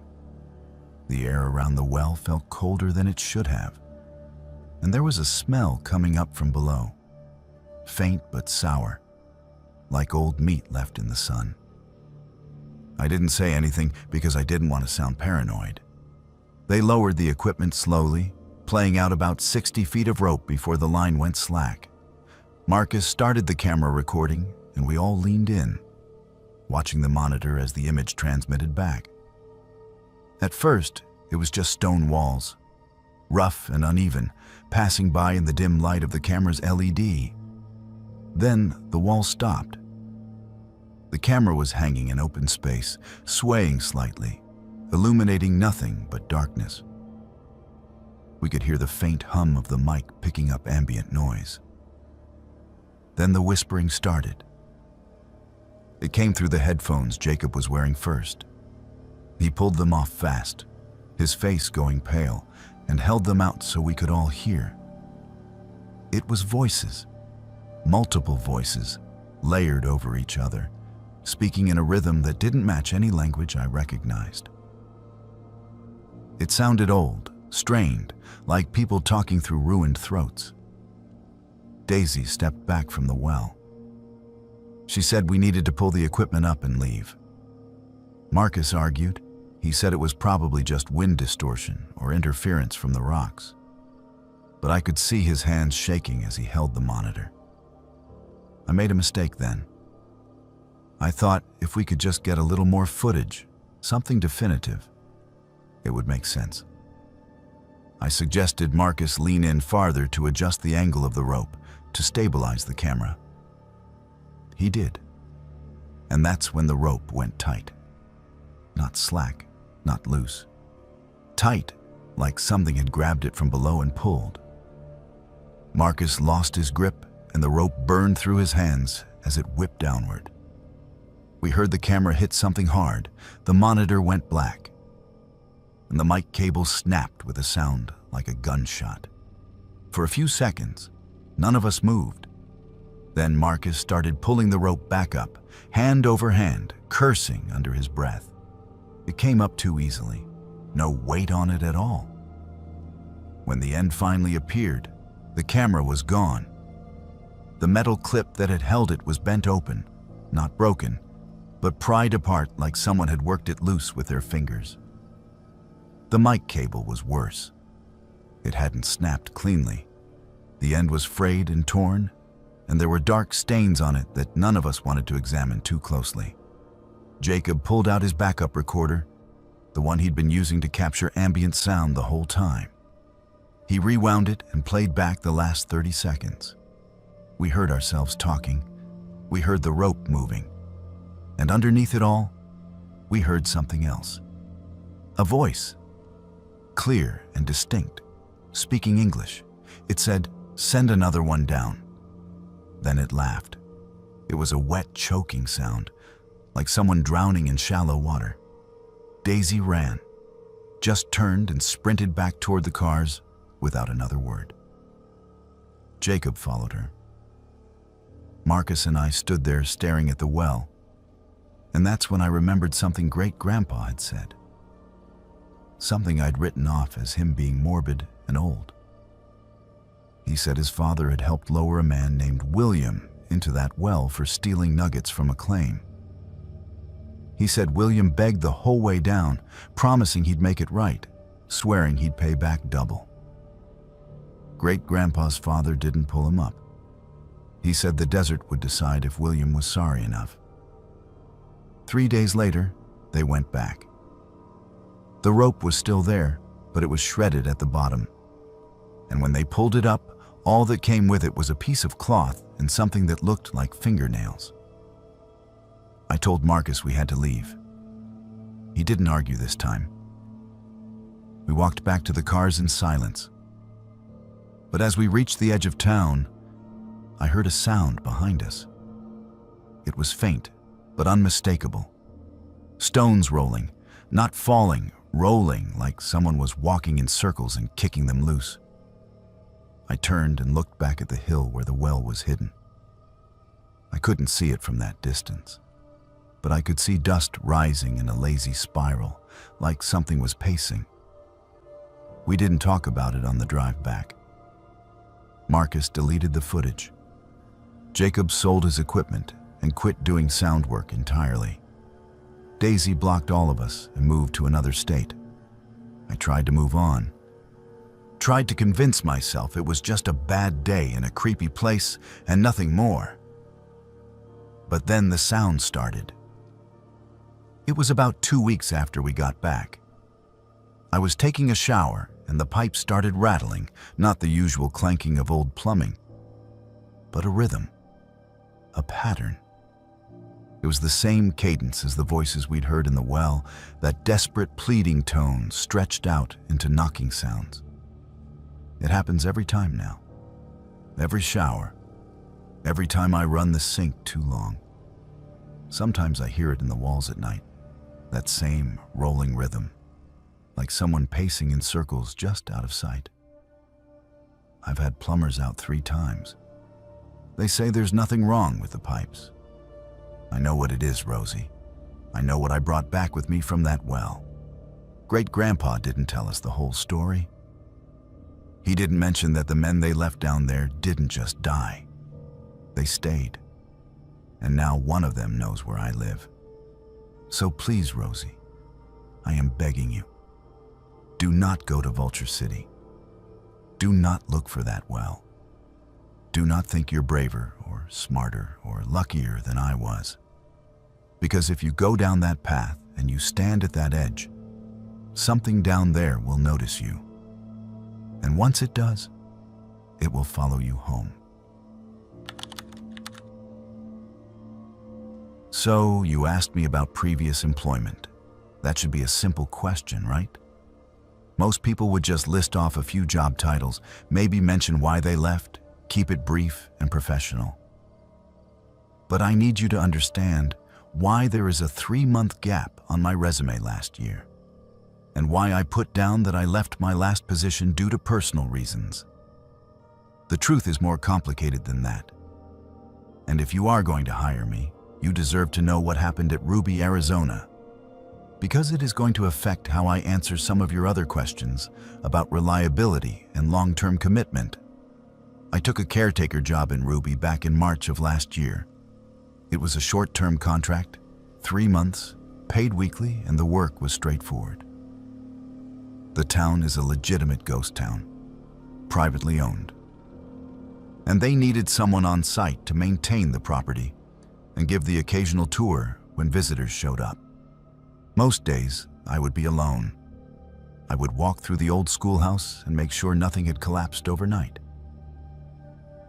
The air around the well felt colder than it should have, and there was a smell coming up from below, faint but sour, like old meat left in the sun. I didn't say anything because I didn't want to sound paranoid. They lowered the equipment slowly, playing out about 60 feet of rope before the line went slack. Marcus started the camera recording, and we all leaned in, watching the monitor as the image transmitted back. At first, it was just stone walls, rough and uneven, passing by in the dim light of the camera's LED. Then the wall stopped. The camera was hanging in open space, swaying slightly, illuminating nothing but darkness. We could hear the faint hum of the mic picking up ambient noise. Then the whispering started. It came through the headphones Jacob was wearing first. He pulled them off fast, his face going pale, and held them out so we could all hear. It was voices, multiple voices, layered over each other, speaking in a rhythm that didn't match any language I recognized. It sounded old, strained, like people talking through ruined throats. Daisy stepped back from the well. She said we needed to pull the equipment up and leave. Marcus argued. He said it was probably just wind distortion or interference from the rocks. But I could see his hands shaking as he held the monitor. I made a mistake then. I thought if we could just get a little more footage, something definitive, it would make sense. I suggested Marcus lean in farther to adjust the angle of the rope to stabilize the camera. He did. And that's when the rope went tight. Not slack, not loose. Tight, like something had grabbed it from below and pulled. Marcus lost his grip and the rope burned through his hands as it whipped downward. We heard the camera hit something hard. The monitor went black, and the mic cable snapped with a sound like a gunshot. For a few seconds, none of us moved. Then Marcus started pulling the rope back up, hand over hand, cursing under his breath. It came up too easily, no weight on it at all. When the end finally appeared, the camera was gone. The metal clip that had held it was bent open, not broken, but pried apart like someone had worked it loose with their fingers. The mic cable was worse. It hadn't snapped cleanly. The end was frayed and torn, and there were dark stains on it that none of us wanted to examine too closely. Jacob pulled out his backup recorder, the one he'd been using to capture ambient sound the whole time. He rewound it and played back the last 30 seconds. We heard ourselves talking. We heard the rope moving. And underneath it all, we heard something else. A voice, clear and distinct, speaking English. It said, "Send another one down." Then it laughed. It was a wet, choking sound, like someone drowning in shallow water. Daisy ran, just turned and sprinted back toward the cars without another word. Jacob followed her. Marcus and I stood there staring at the well, and that's when I remembered something Great-Grandpa had said. Something I'd written off as him being morbid and old. He said his father had helped lower a man named William into that well for stealing nuggets from a claim. He said William begged the whole way down, promising he'd make it right, swearing he'd pay back double. Great-Grandpa's father didn't pull him up. He said the desert would decide if William was sorry enough. 3 days later, they went back. The rope was still there, but it was shredded at the bottom. And when they pulled it up, all that came with it was a piece of cloth and something that looked like fingernails. I told Marcus we had to leave. He didn't argue this time. We walked back to the cars in silence. But as we reached the edge of town, I heard a sound behind us. It was faint, but unmistakable. Stones rolling, not falling, rolling like someone was walking in circles and kicking them loose. I turned and looked back at the hill where the well was hidden. I couldn't see it from that distance, but I could see dust rising in a lazy spiral, like something was pacing. We didn't talk about it on the drive back. Marcus deleted the footage. Jacob sold his equipment and quit doing sound work entirely. Daisy blocked all of us and moved to another state. I tried to move on. Tried to convince myself it was just a bad day in a creepy place and nothing more. But then the sound started. It was about 2 weeks after we got back. I was taking a shower and the pipe started rattling, not the usual clanking of old plumbing, but a rhythm, a pattern. It was the same cadence as the voices we'd heard in the well, that desperate pleading tone stretched out into knocking sounds. It happens every time now. Every shower. Every time I run the sink too long. Sometimes I hear it in the walls at night. That same rolling rhythm. Like someone pacing in circles just out of sight. I've had plumbers out 3 times. They say there's nothing wrong with the pipes. I know what it is, Rosie. I know what I brought back with me from that well. Great-grandpa didn't tell us the whole story. He didn't mention that the men they left down there didn't just die. They stayed. And now one of them knows where I live. So please, Rosie, I am begging you, do not go to Vulture City. Do not look for that well. Do not think you're braver or smarter or luckier than I was. Because if you go down that path and you stand at that edge, something down there will notice you. And once it does, it will follow you home. So, you asked me about previous employment. That should be a simple question, right? Most people would just list off a few job titles, maybe mention why they left, keep it brief and professional. But I need you to understand why there is a 3-month gap on my resume last year, and why I put down that I left my last position due to personal reasons. The truth is more complicated than that. And if you are going to hire me, you deserve to know what happened at Ruby, Arizona, because it is going to affect how I answer some of your other questions about reliability and long-term commitment. I took a caretaker job in Ruby back in March of last year. It was a short-term contract, 3 months, paid weekly, and the work was straightforward. The town is a legitimate ghost town, privately owned. And they needed someone on site to maintain the property and give the occasional tour when visitors showed up. Most days, I would be alone. I would walk through the old schoolhouse and make sure nothing had collapsed overnight.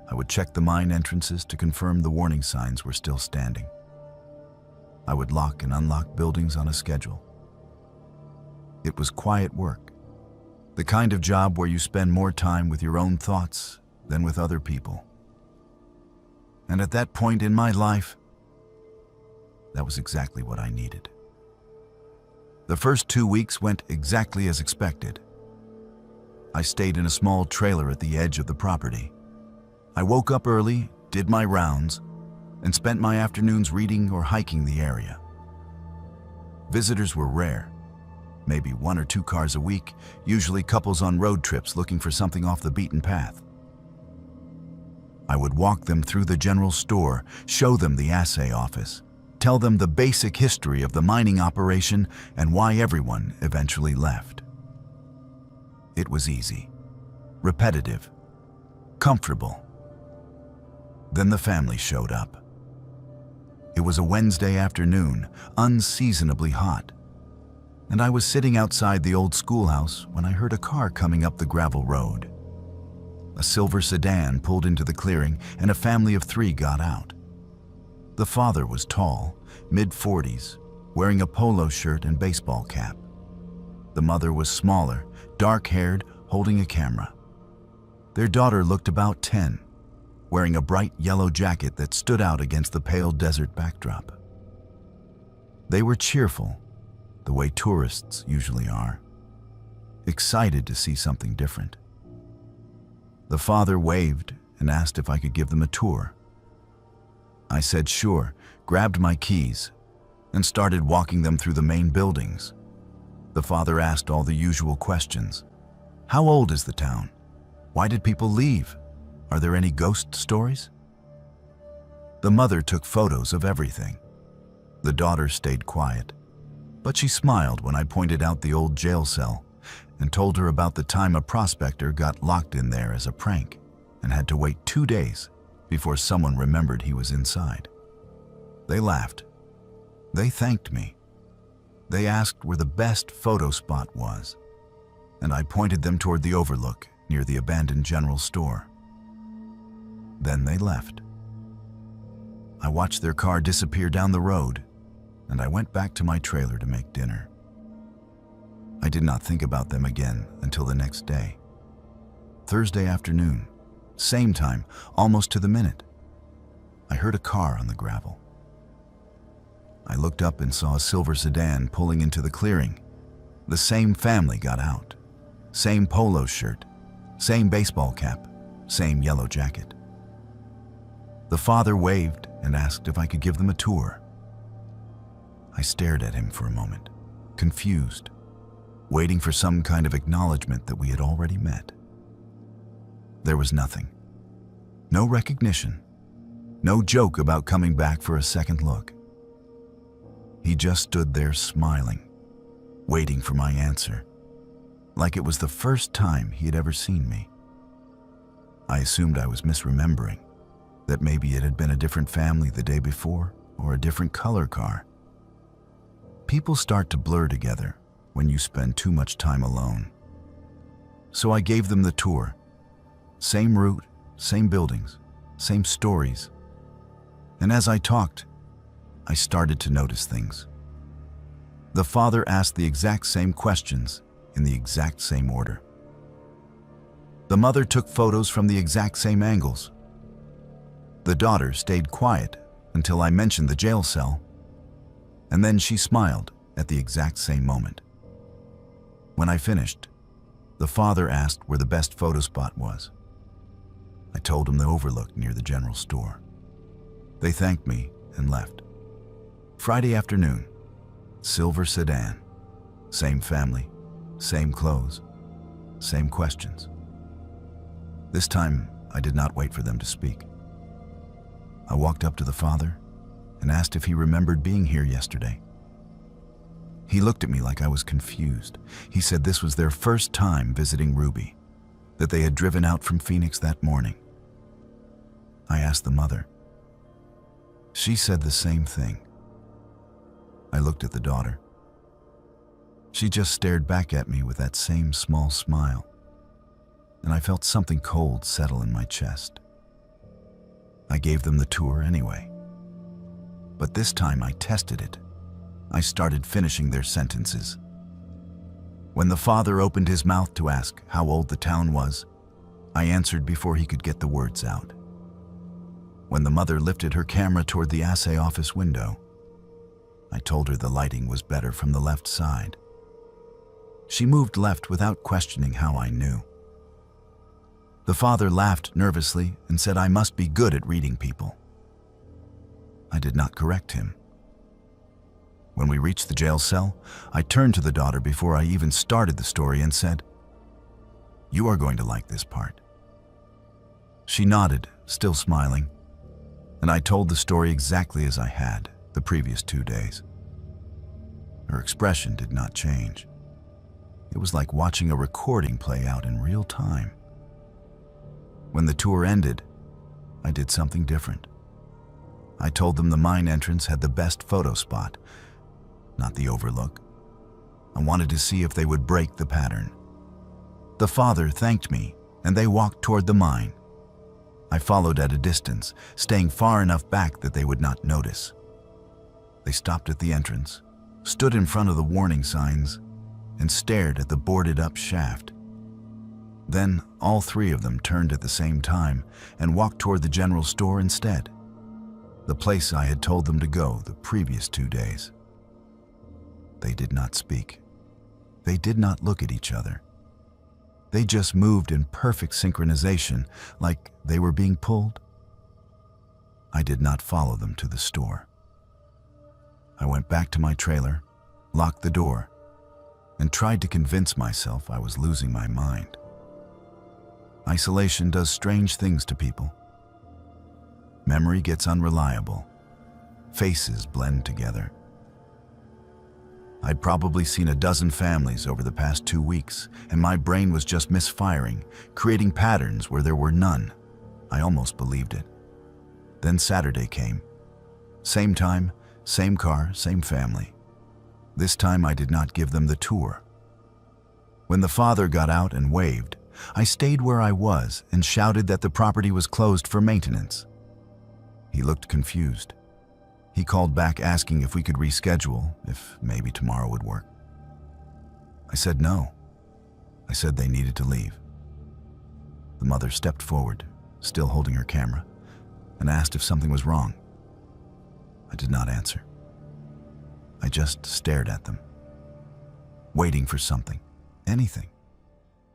I would check the mine entrances to confirm the warning signs were still standing. I would lock and unlock buildings on a schedule. It was quiet work, the kind of job where you spend more time with your own thoughts than with other people. And at that point in my life, that was exactly what I needed. The first 2 weeks went exactly as expected. I stayed in a small trailer at the edge of the property. I woke up early, did my rounds, and spent my afternoons reading or hiking the area. Visitors were rare, maybe 1 or 2 cars a week, usually couples on road trips looking for something off the beaten path. I would walk them through the general store, show them the assay office, tell them the basic history of the mining operation and why everyone eventually left. It was easy, repetitive, comfortable. Then the family showed up. It was a Wednesday afternoon, unseasonably hot, and I was sitting outside the old schoolhouse when I heard a car coming up the gravel road. A silver sedan pulled into the clearing and a family of 3 got out. The father was tall, mid-40s, wearing a polo shirt and baseball cap. The mother was smaller, dark-haired, holding a camera. Their daughter looked about 10, wearing a bright yellow jacket that stood out against the pale desert backdrop. They were cheerful, the way tourists usually are, excited to see something different. The father waved and asked if I could give them a tour. I said sure, grabbed my keys, and started walking them through the main buildings. The father asked all the usual questions. How old is the town? Why did people leave? Are there any ghost stories? The mother took photos of everything. The daughter stayed quiet, but she smiled when I pointed out the old jail cell and told her about the time a prospector got locked in there as a prank and had to wait 2 days before someone remembered he was inside. They laughed. They thanked me. They asked where the best photo spot was, and I pointed them toward the overlook near the abandoned general store. Then they left. I watched their car disappear down the road, and I went back to my trailer to make dinner. I did not think about them again until the next day. Thursday afternoon, same time, almost to the minute. I heard a car on the gravel. I looked up and saw a silver sedan pulling into the clearing. The same family got out. Same polo shirt, same baseball cap, same yellow jacket. The father waved and asked if I could give them a tour. I stared at him for a moment, confused, waiting for some kind of acknowledgement that we had already met. There was nothing. No recognition. No joke about coming back for a second look. He just stood there smiling, waiting for my answer, like it was the first time he had ever seen me. I assumed I was misremembering, that maybe it had been a different family the day before or a different color car. People start to blur together when you spend too much time alone. So I gave them the tour. Same route, same buildings, same stories. And as I talked, I started to notice things. The father asked the exact same questions in the exact same order. The mother took photos from the exact same angles. The daughter stayed quiet until I mentioned the jail cell, and then she smiled at the exact same moment. When I finished, the father asked where the best photo spot was. I told him the overlook near the general store. They thanked me and left. Friday afternoon, silver sedan, same family, same clothes, same questions. This time, I did not wait for them to speak. I walked up to the father and asked if he remembered being here yesterday. He looked at me like I was confused. He said this was their first time visiting Ruby, that they had driven out from Phoenix that morning. I asked the mother. She said the same thing. I looked at the daughter. She just stared back at me with that same small smile, and I felt something cold settle in my chest. I gave them the tour anyway. But this time I tested it. I started finishing their sentences. When the father opened his mouth to ask how old the town was, I answered before he could get the words out. When the mother lifted her camera toward the assay office window, I told her the lighting was better from the left side. She moved left without questioning how I knew. The father laughed nervously and said I must be good at reading people. I did not correct him. When we reached the jail cell, I turned to the daughter before I even started the story and said, "You are going to like this part." She nodded, still smiling, and I told the story exactly as I had the previous 2 days. Her expression did not change. It was like watching a recording play out in real time. When the tour ended, I did something different. I told them the mine entrance had the best photo spot, not the overlook. I wanted to see if they would break the pattern. The father thanked me, and they walked toward the mine. I followed at a distance, staying far enough back that they would not notice. They stopped at the entrance, stood in front of the warning signs, and stared at the boarded-up shaft. Then all three of them turned at the same time and walked toward the general store instead, the place I had told them to go the previous 2 days. They did not speak. They did not look at each other. They just moved in perfect synchronization, like they were being pulled. I did not follow them to the store. I went back to my trailer, locked the door, and tried to convince myself I was losing my mind. Isolation does strange things to people. Memory gets unreliable. Faces blend together. I'd probably seen a dozen families over the past 2 weeks, and my brain was just misfiring, creating patterns where there were none. I almost believed it. Then Saturday came. Same time, same car, same family. This time I did not give them the tour. When the father got out and waved, I stayed where I was and shouted that the property was closed for maintenance. He looked confused. He called back asking if we could reschedule, if maybe tomorrow would work. I said no. I said they needed to leave. The mother stepped forward, still holding her camera, and asked if something was wrong. I did not answer. I just stared at them, waiting for something, anything,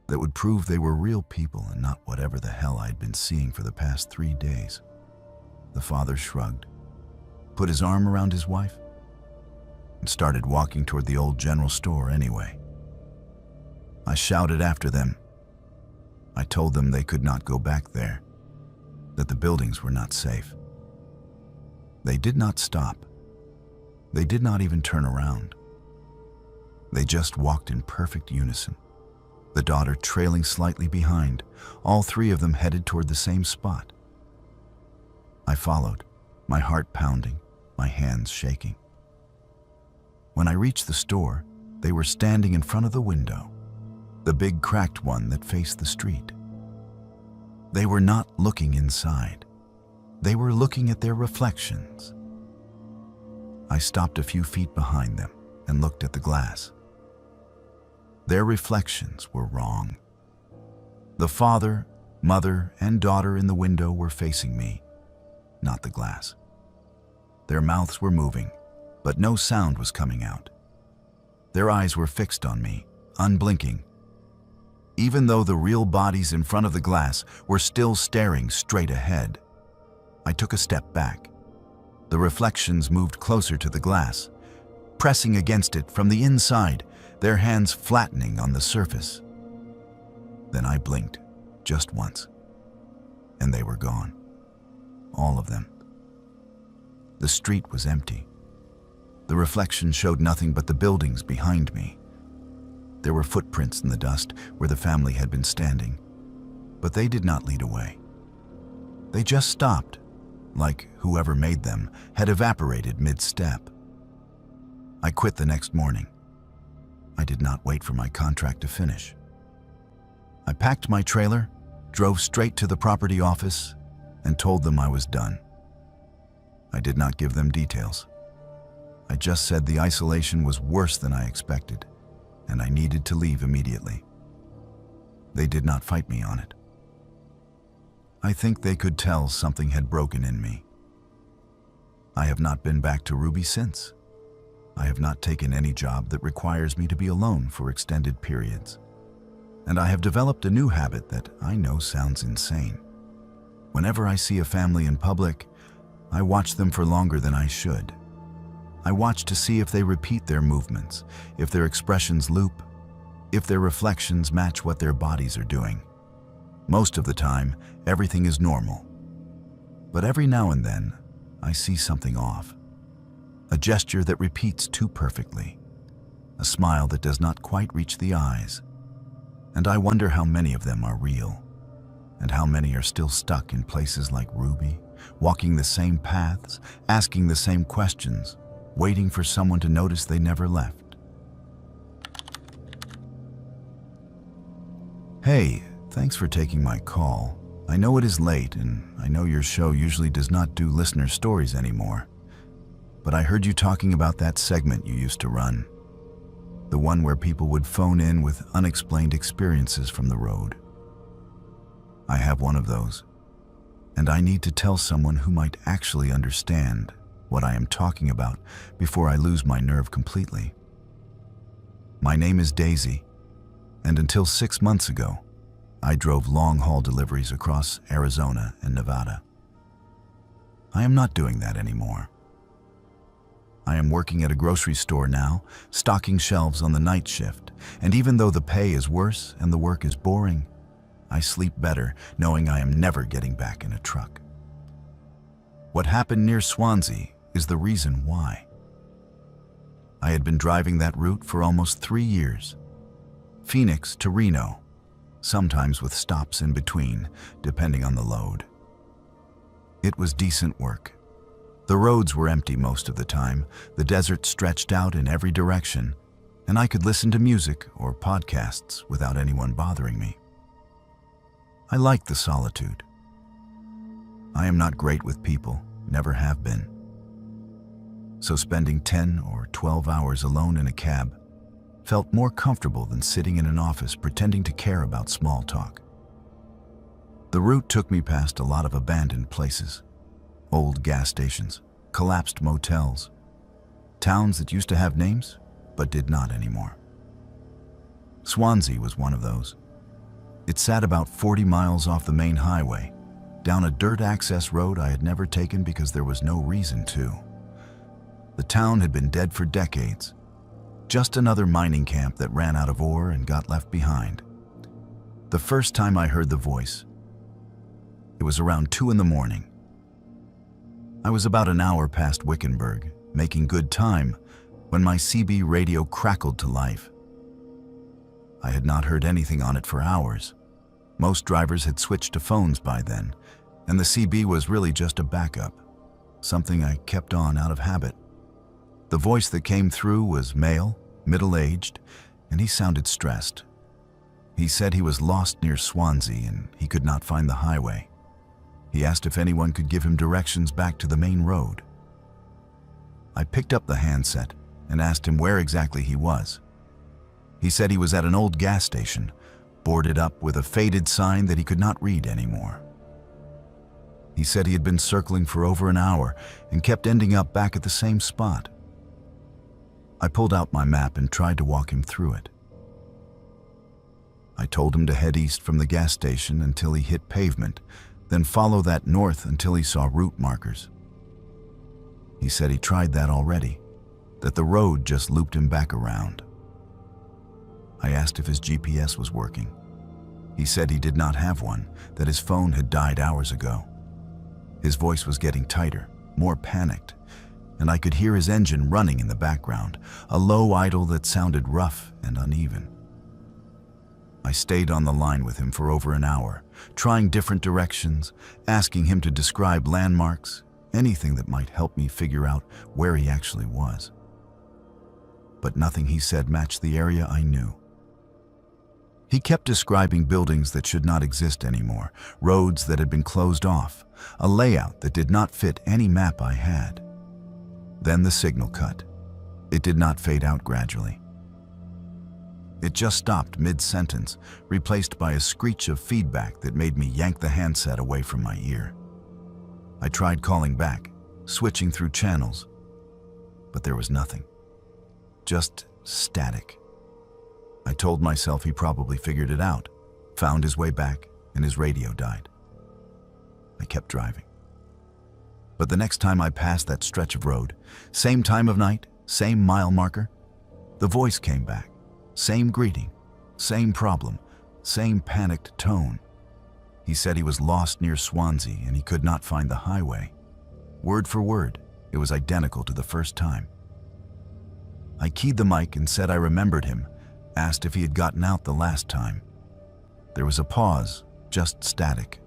that would prove they were real people and not whatever the hell I'd been seeing for the past 3 days. The father shrugged, put his arm around his wife, and started walking toward the old general store anyway. I shouted after them. I told them they could not go back there, that the buildings were not safe. They did not stop. They did not even turn around. They just walked in perfect unison, the daughter trailing slightly behind, all 3 of them headed toward the same spot. I followed, my heart pounding, my hands shaking. When I reached the store, they were standing in front of the window, the big cracked one that faced the street. They were not looking inside. They were looking at their reflections. I stopped a few feet behind them and looked at the glass. Their reflections were wrong. The father, mother, and daughter in the window were facing me, not the glass. Their mouths were moving, but no sound was coming out. Their eyes were fixed on me, unblinking, even though the real bodies in front of the glass were still staring straight ahead. I took a step back. The reflections moved closer to the glass, pressing against it from the inside, their hands flattening on the surface. Then I blinked, just once, and they were gone. All of them. The street was empty. The reflection showed nothing but the buildings behind me. There were footprints in the dust where the family had been standing, but they did not lead away. They just stopped, like whoever made them had evaporated mid-step. I quit the next morning. I did not wait for my contract to finish. I packed my trailer, drove straight to the property office, and told them I was done. I did not give them details. I just said the isolation was worse than I expected, and I needed to leave immediately. They did not fight me on it. I think they could tell something had broken in me. I have not been back to Ruby since. I have not taken any job that requires me to be alone for extended periods. And I have developed a new habit that I know sounds insane. Whenever I see a family in public, I watch them for longer than I should. I watch to see if they repeat their movements, if their expressions loop, if their reflections match what their bodies are doing. Most of the time, everything is normal. But every now and then, I see something off. A gesture that repeats too perfectly. A smile that does not quite reach the eyes. And I wonder how many of them are real, and how many are still stuck in places like Ruby, walking the same paths, asking the same questions, waiting for someone to notice they never left. Hey, thanks for taking my call. I know it is late, and I know your show usually does not do listener stories anymore. But I heard you talking about that segment you used to run. The one where people would phone in with unexplained experiences from the road. I have one of those, and I need to tell someone who might actually understand what I am talking about before I lose my nerve completely. My name is Daisy, and until 6 months ago, I drove long-haul deliveries across Arizona and Nevada. I am not doing that anymore. I am working at a grocery store now, stocking shelves on the night shift, and even though the pay is worse and the work is boring, I sleep better knowing I am never getting back in a truck. What happened near Swansea is the reason why. I had been driving that route for almost 3 years. Phoenix to Reno, sometimes with stops in between, depending on the load. It was decent work. The roads were empty most of the time, the desert stretched out in every direction, and I could listen to music or podcasts without anyone bothering me. I liked the solitude. I am not great with people, never have been. So spending 10 or 12 hours alone in a cab felt more comfortable than sitting in an office pretending to care about small talk. The route took me past a lot of abandoned places, old gas stations, collapsed motels, towns that used to have names but did not anymore. Swansea was one of those. It sat about 40 miles off the main highway, down a dirt access road I had never taken because there was no reason to. The town had been dead for decades, just another mining camp that ran out of ore and got left behind. The first time I heard the voice, it was around 2 in the morning. I was about an hour past Wickenburg, making good time, when my CB radio crackled to life. I had not heard anything on it for hours. Most drivers had switched to phones by then, and the CB was really just a backup, something I kept on out of habit. The voice that came through was male, middle-aged, and he sounded stressed. He said he was lost near Swansea and he could not find the highway. He asked if anyone could give him directions back to the main road. I picked up the handset and asked him where exactly he was. He said he was at an old gas station, boarded up with a faded sign that he could not read anymore. He said he had been circling for over an hour and kept ending up back at the same spot. I pulled out my map and tried to walk him through it. I told him to head east from the gas station until he hit pavement, then follow that north until he saw route markers. He said he tried that already, that the road just looped him back around. I asked if his GPS was working. He said he did not have one, that his phone had died hours ago. His voice was getting tighter, more panicked, and I could hear his engine running in the background, a low idle that sounded rough and uneven. I stayed on the line with him for over an hour, trying different directions, asking him to describe landmarks, anything that might help me figure out where he actually was. But nothing he said matched the area I knew. He kept describing buildings that should not exist anymore, roads that had been closed off, a layout that did not fit any map I had. Then the signal cut. It did not fade out gradually. It just stopped mid-sentence, replaced by a screech of feedback that made me yank the handset away from my ear. I tried calling back, switching through channels, but there was nothing. Just static. I told myself he probably figured it out, found his way back, and his radio died. I kept driving. But the next time I passed that stretch of road, same time of night, same mile marker, the voice came back. Same greeting, same problem, same panicked tone. He said he was lost near Swansea and he could not find the highway. Word for word, it was identical to the first time. I keyed the mic and said I remembered him, asked if he had gotten out the last time. There was a pause, just static,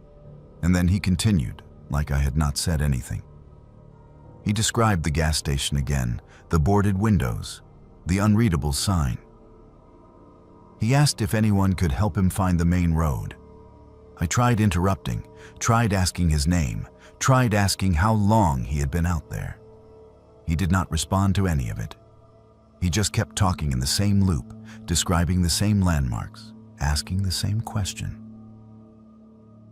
and then he continued, like I had not said anything. He described the gas station again, the boarded windows, the unreadable sign. He asked if anyone could help him find the main road. I tried interrupting, tried asking his name, tried asking how long he had been out there. He did not respond to any of it. He just kept talking in the same loop, describing the same landmarks, asking the same question.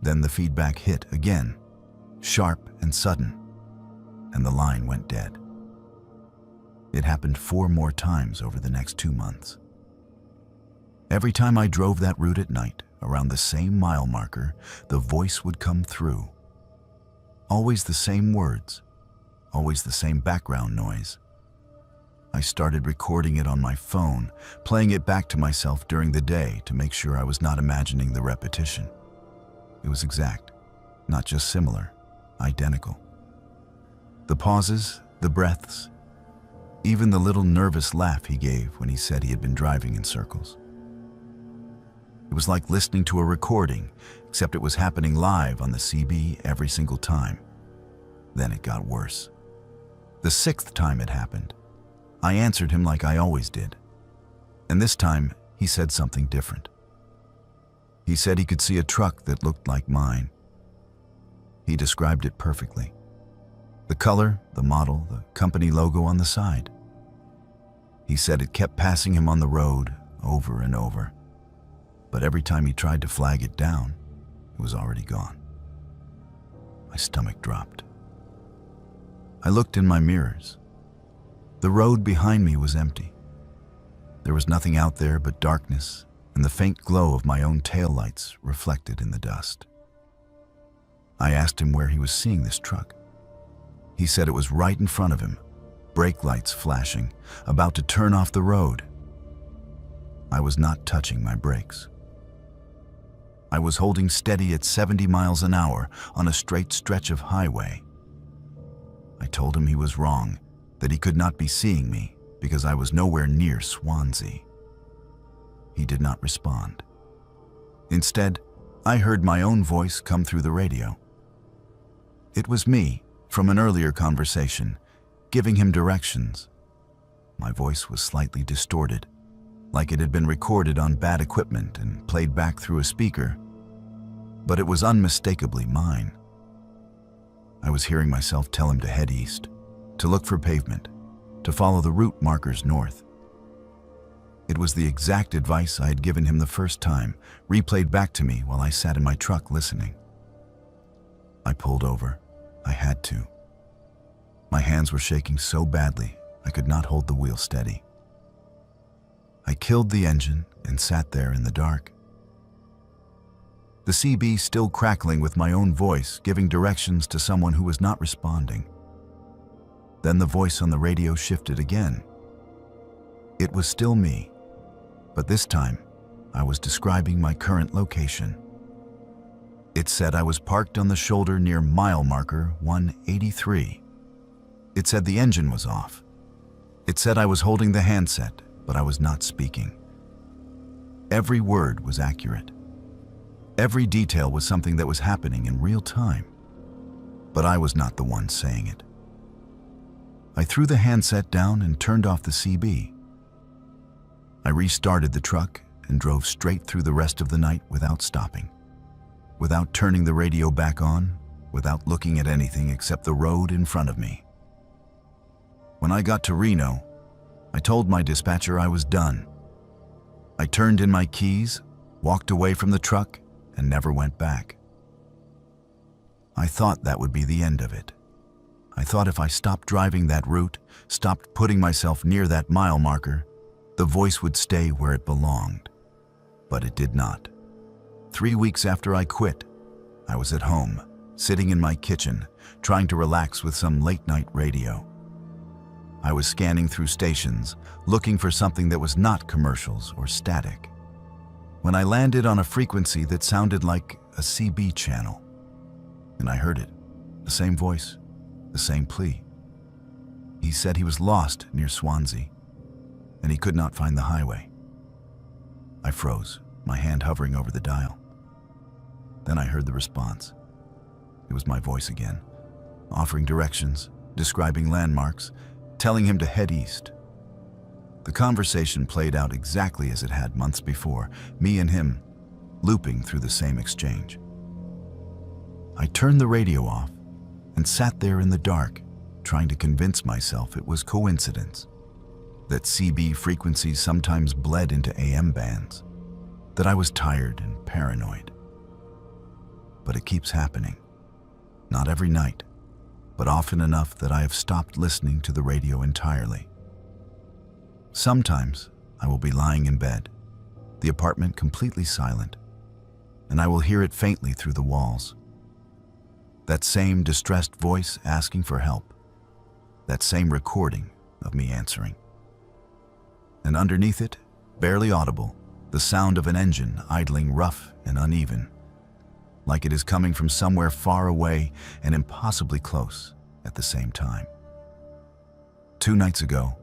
Then the feedback hit again, sharp and sudden, and the line went dead. It happened 4 more times over the next 2 months. Every time I drove that route at night, around the same mile marker, the voice would come through. Always the same words, always the same background noise. I started recording it on my phone, playing it back to myself during the day to make sure I was not imagining the repetition. It was exact, not just similar, identical. The pauses, the breaths, even the little nervous laugh he gave when he said he had been driving in circles. It was like listening to a recording, except it was happening live on the CB every single time. Then it got worse. The 6th time it happened, I answered him like I always did. And this time, he said something different. He said he could see a truck that looked like mine. He described it perfectly. The color, the model, the company logo on the side. He said it kept passing him on the road over and over. But every time he tried to flag it down, It was already gone. My stomach dropped. I looked in my mirrors. The road behind me was empty. There was nothing out there but darkness and the faint glow of my own taillights reflected in the dust. I asked him where he was seeing this truck. He said it was right in front of him, brake lights flashing, about to turn off the road. I was not touching my brakes. I was holding steady at 70 miles an hour on a straight stretch of highway. I told him he was wrong, that he could not be seeing me because I was nowhere near Swansea. He did not respond. Instead, I heard my own voice come through the radio. It was me, from an earlier conversation, giving him directions. My voice was slightly distorted, like it had been recorded on bad equipment and played back through a speaker, but it was unmistakably mine. I was hearing myself tell him to head east, to look for pavement, to follow the route markers north. It was the exact advice I had given him the first time, replayed back to me while I sat in my truck listening. I pulled over. I had to. My hands were shaking so badly I could not hold the wheel steady. I killed the engine and sat there in the dark. The CB still crackling with my own voice, giving directions to someone who was not responding. Then the voice on the radio shifted again. It was still me, but this time I was describing my current location. It said I was parked on the shoulder near mile marker 183. It said the engine was off. It said I was holding the handset, but I was not speaking. Every word was accurate. Every detail was something that was happening in real time, but I was not the one saying it. I threw the handset down and turned off the CB. I restarted the truck and drove straight through the rest of the night without stopping, without turning the radio back on, without looking at anything except the road in front of me. When I got to Reno, I told my dispatcher I was done. I turned in my keys, walked away from the truck, and never went back. I thought that would be the end of it. I thought if I stopped driving that route, stopped putting myself near that mile marker, the voice would stay where it belonged. But it did not. 3 weeks after I quit, I was at home, sitting in my kitchen, trying to relax with some late-night radio. I was scanning through stations, looking for something that was not commercials or static, when I landed on a frequency that sounded like a CB channel. And I heard it, the same voice, the same plea. He said he was lost near Swansea, and he could not find the highway. I froze, my hand hovering over the dial. Then I heard the response. It was my voice again, offering directions, describing landmarks, telling him to head east. The conversation played out exactly as it had months before, me and him looping through the same exchange. I turned the radio off and sat there in the dark, trying to convince myself it was coincidence, that CB frequencies sometimes bled into AM bands, that I was tired and paranoid. But it keeps happening. Not every night, but often enough that I have stopped listening to the radio entirely. Sometimes I will be lying in bed, the apartment completely silent, and I will hear it faintly through the walls. That same distressed voice asking for help, that same recording of me answering. And underneath it, barely audible, the sound of an engine idling rough and uneven, like it is coming from somewhere far away and impossibly close at the same time. 2 nights ago,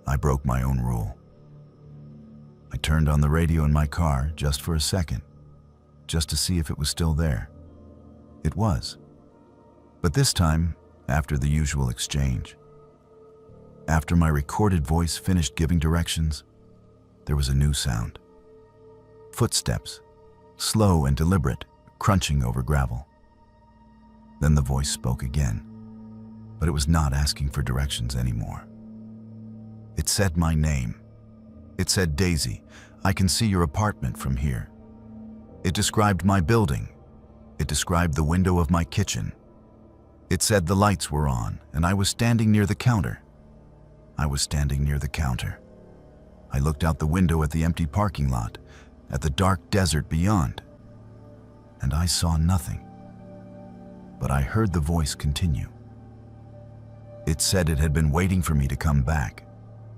I broke my own rule. I turned on the radio in my car just for a second, just to see if it was still there. It was. But this time, after the usual exchange. After my recorded voice finished giving directions, there was a new sound. Footsteps, slow and deliberate, crunching over gravel. Then the voice spoke again, but it was not asking for directions anymore. It said my name. It said, "Daisy, I can see your apartment from here." It described my building, It described the window of my kitchen. It said the lights were on, and I was standing near the counter. I was standing near the counter. I looked out the window at the empty parking lot, at the dark desert beyond, and I saw nothing. But I heard the voice continue. It said it had been waiting for me to come back,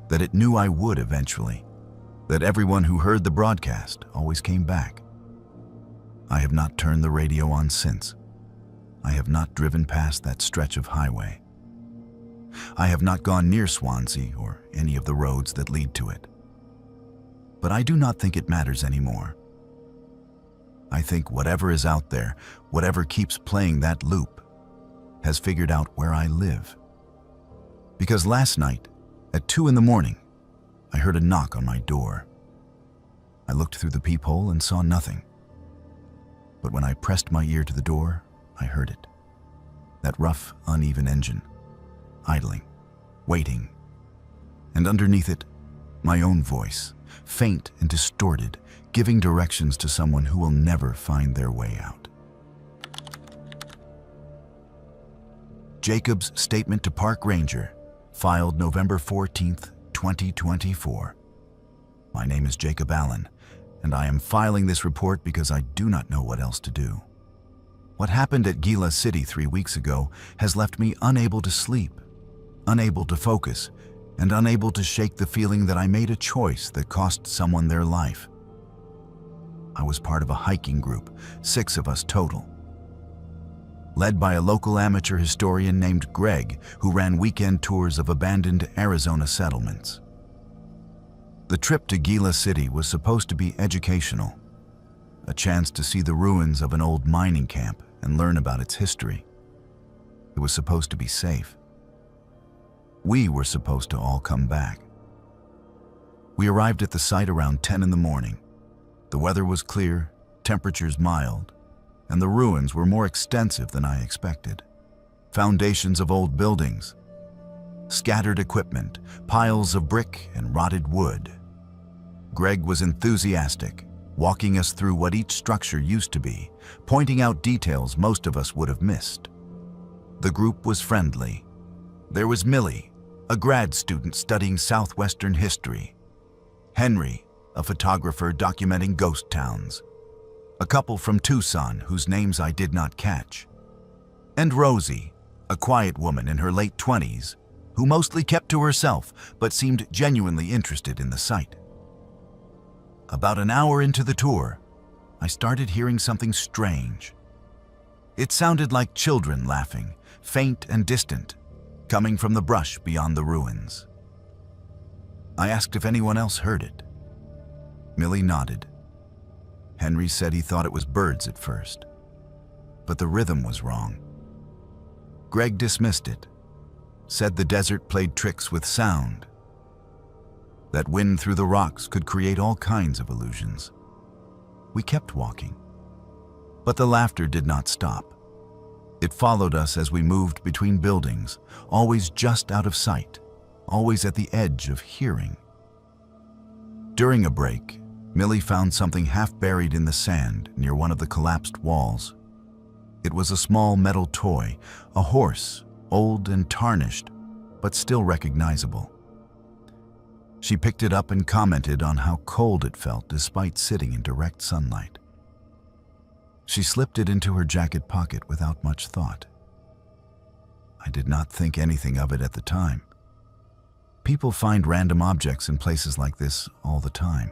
that it knew I would eventually, that everyone who heard the broadcast always came back. I have not turned the radio on since. I have not driven past that stretch of highway. I have not gone near Swansea or any of the roads that lead to it. But I do not think it matters anymore. I think whatever is out there, whatever keeps playing that loop, has figured out where I live. Because last night, at 2 a.m, I heard a knock on my door. I looked through the peephole and saw nothing. But when I pressed my ear to the door, I heard it. That rough, uneven engine, idling, waiting. And underneath it, my own voice, faint and distorted, giving directions to someone who will never find their way out. Jacob's statement to Park Ranger, filed November 14th, 2024. My name is Jacob Allen, and I am filing this report because I do not know what else to do. What happened at Gila City 3 weeks ago has left me unable to sleep, unable to focus, and unable to shake the feeling that I made a choice that cost someone their life. I was part of a hiking group, 6 of us total, led by a local amateur historian named Greg, who ran weekend tours of abandoned Arizona settlements. The trip to Gila City was supposed to be educational, a chance to see the ruins of an old mining camp and learn about its history. It was supposed to be safe. We were supposed to all come back. We arrived at the site around 10 a.m. The weather was clear, temperatures mild, and the ruins were more extensive than I expected. Foundations of old buildings, scattered equipment, piles of brick and rotted wood. Greg was enthusiastic, walking us through what each structure used to be, pointing out details most of us would have missed. The group was friendly. There was Millie, a grad student studying Southwestern history; Henry, a photographer documenting ghost towns; a couple from Tucson whose names I did not catch; and Rosie, a quiet woman in her late 20s, who mostly kept to herself but seemed genuinely interested in the site. About an hour into the tour, I started hearing something strange. It sounded like children laughing, faint and distant, coming from the brush beyond the ruins. I asked if anyone else heard it. Millie nodded. Henry said he thought it was birds at first, but the rhythm was wrong. Greg dismissed it, said the desert played tricks with sound, that wind through the rocks could create all kinds of illusions. We kept walking, but the laughter did not stop. It followed us as we moved between buildings, always just out of sight, always at the edge of hearing. During a break, Millie found something half buried in the sand near one of the collapsed walls. It was a small metal toy, a horse, old and tarnished, but still recognizable. She picked it up and commented on how cold it felt despite sitting in direct sunlight. She slipped it into her jacket pocket without much thought. I did not think anything of it at the time. People find random objects in places like this all the time.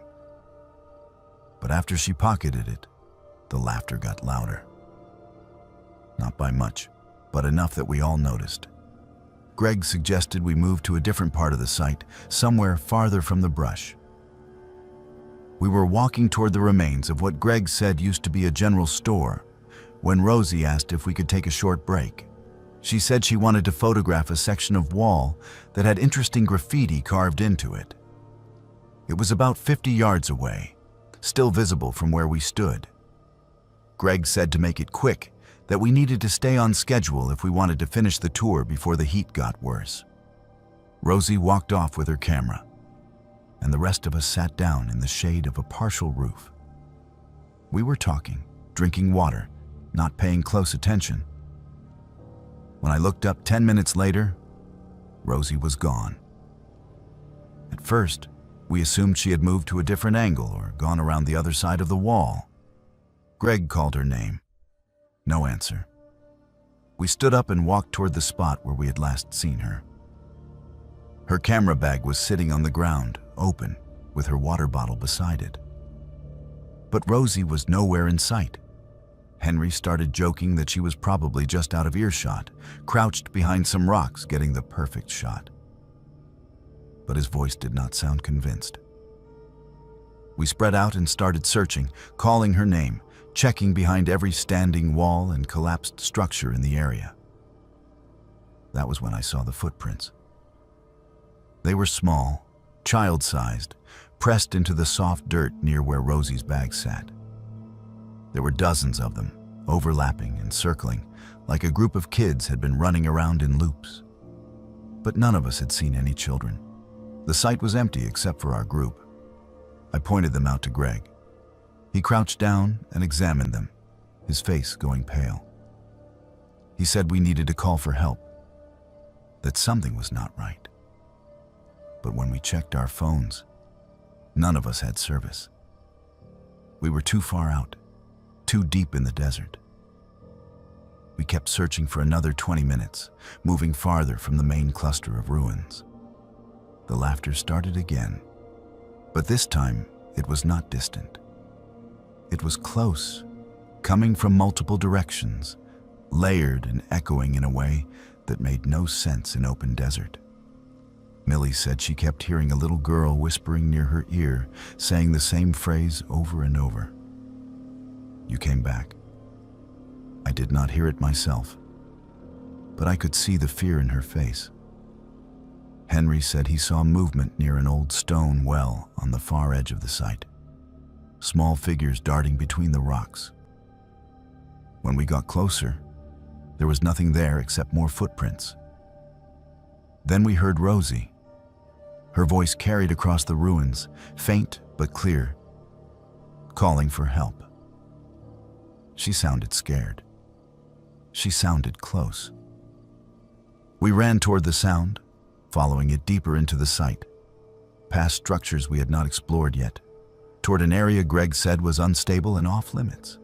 But after she pocketed it, the laughter got louder. Not by much, but enough that we all noticed. Greg suggested we move to a different part of the site, somewhere farther from the brush. We were walking toward the remains of what Greg said used to be a general store, when Rosie asked if we could take a short break. She said she wanted to photograph a section of wall that had interesting graffiti carved into it. It was about 50 yards away, still visible from where we stood. Greg said to make it quick, that we needed to stay on schedule if we wanted to finish the tour before the heat got worse. Rosie walked off with her camera, and the rest of us sat down in the shade of a partial roof. We were talking, drinking water, not paying close attention. When I looked up 10 minutes later, Rosie was gone. At first, we assumed she had moved to a different angle or gone around the other side of the wall. Greg called her name. No answer. We stood up and walked toward the spot where we had last seen her. Her camera bag was sitting on the ground, open, with her water bottle beside it. But Rosie was nowhere in sight. Henry started joking that she was probably just out of earshot, crouched behind some rocks getting the perfect shot. But his voice did not sound convinced. We spread out and started searching, calling her name, checking behind every standing wall and collapsed structure in the area. That was when I saw the footprints. They were small, child-sized, pressed into the soft dirt near where Rosie's bag sat. There were dozens of them, overlapping and circling, like a group of kids had been running around in loops. But none of us had seen any children. The site was empty except for our group. I pointed them out to Greg. He crouched down and examined them, his face going pale. He said we needed to call for help, that something was not right. But when we checked our phones, none of us had service. We were too far out, too deep in the desert. We kept searching for another 20 minutes, moving farther from the main cluster of ruins. The laughter started again, but this time it was not distant. It was close, coming from multiple directions, layered and echoing in a way that made no sense in open desert. Millie said she kept hearing a little girl whispering near her ear, saying the same phrase over and over. You came back. I did not hear it myself, but I could see the fear in her face. Henry said he saw movement near an old stone well on the far edge of the site. Small figures darting between the rocks. When we got closer, there was nothing there except more footprints. Then we heard Rosie. Her voice carried across the ruins, faint but clear, calling for help. She sounded scared. She sounded close. We ran toward the sound, following it deeper into the site, past structures we had not explored yet, toward an area Greg said was unstable and off-limits.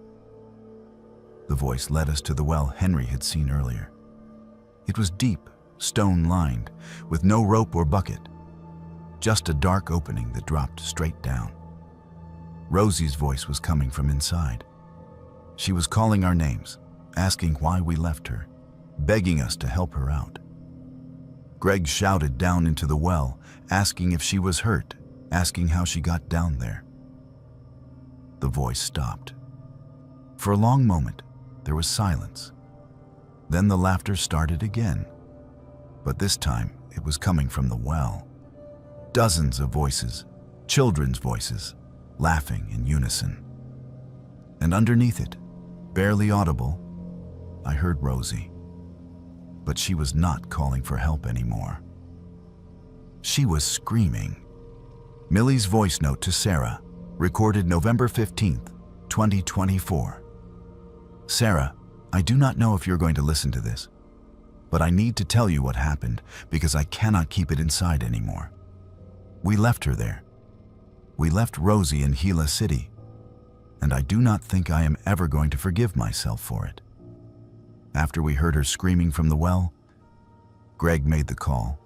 The voice led us to the well Henry had seen earlier. It was deep, stone-lined, with no rope or bucket, just a dark opening that dropped straight down. Rosie's voice was coming from inside. She was calling our names, asking why we left her, begging us to help her out. Greg shouted down into the well, asking if she was hurt, asking how she got down there. The voice stopped. For a long moment, there was silence. Then the laughter started again, but this time it was coming from the well. Dozens of voices, children's voices, laughing in unison. And underneath it, barely audible, I heard Rosie. But she was not calling for help anymore. She was screaming. Millie's voice note to Sarah, recorded November 15th, 2024. Sarah, I do not know if you're going to listen to this, but I need to tell you what happened because I cannot keep it inside anymore. We left her there. We left Rosie in Gila City, and I do not think I am ever going to forgive myself for it. After we heard her screaming from the well, Greg made the call.